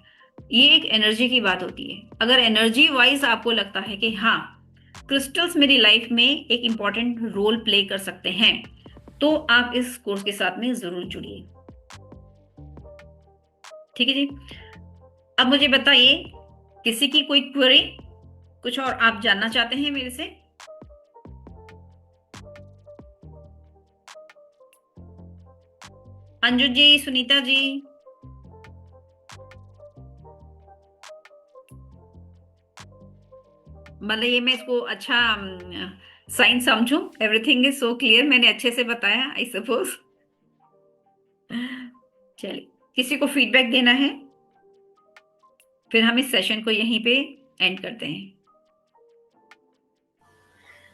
ये एक एनर्जी की बात होती है। अगर एनर्जी वाइज आपको लगता है कि हाँ क्रिस्टल्स मेरी लाइफ में एक इंपॉर्टेंट रोल प्ले कर सकते हैं, तो आप इस कोर्स के साथ में जरूर जुड़िए। ठीक है जी, अब मुझे बताइए किसी की कोई क्वेरी, कुछ और आप जानना चाहते हैं मेरे से? अंजू जी, सुनीता जी, मतलब ये मैं इसको अच्छा साइन समझूं, एवरीथिंग इज सो क्लियर, मैंने अच्छे से बताया आई सपोज। चलिए, किसी को फीडबैक देना है, फिर हम इस सेशन को यहीं पे एंड करते हैं।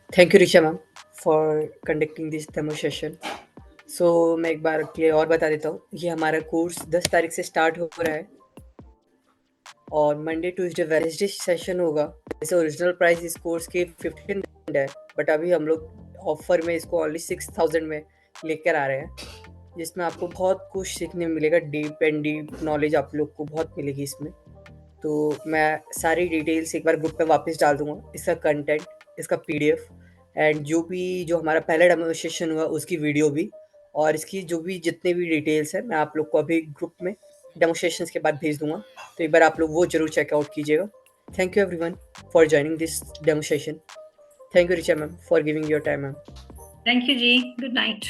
Thank you Richa ma'am for conducting this demo session. सो मैं एक बार क्लियर और बता देता हूँ, ये हमारा कोर्स 10 तारीख से स्टार्ट हो रहा है और मंडे ट्यूसडे वेडनेसडे सेशन होगा। जैसे ओरिजिनल प्राइस इस कोर्स की 1500 है, बट अभी हम लोग ऑफर में इसको ओनली 6000 में लेकर आ रहे हैं, जिसमें आपको बहुत कुछ सीखने मिलेगा, डीप नॉलेज आप लोग को बहुत मिलेगी इसमें। तो मैं सारी डिटेल्स एक बार ग्रुप पे वापस डाल दूंगा, इसका कंटेंट, इसका PDF एंड जो हमारा पहला डेमोन्स्ट्रेशन हुआ उसकी वीडियो भी, और इसकी जो भी जितने भी डिटेल्स है मैं आप लोग को अभी ग्रुप में डेमोन्स्ट्रेशन के बाद भेज दूंगा, तो एक बार आप लोग वो जरूर चेकआउट कीजिएगा। Thank you everyone for joining this demonstration. Thank you Richa ma'am for giving your time ma'am. Thank you जी, गुड नाइट।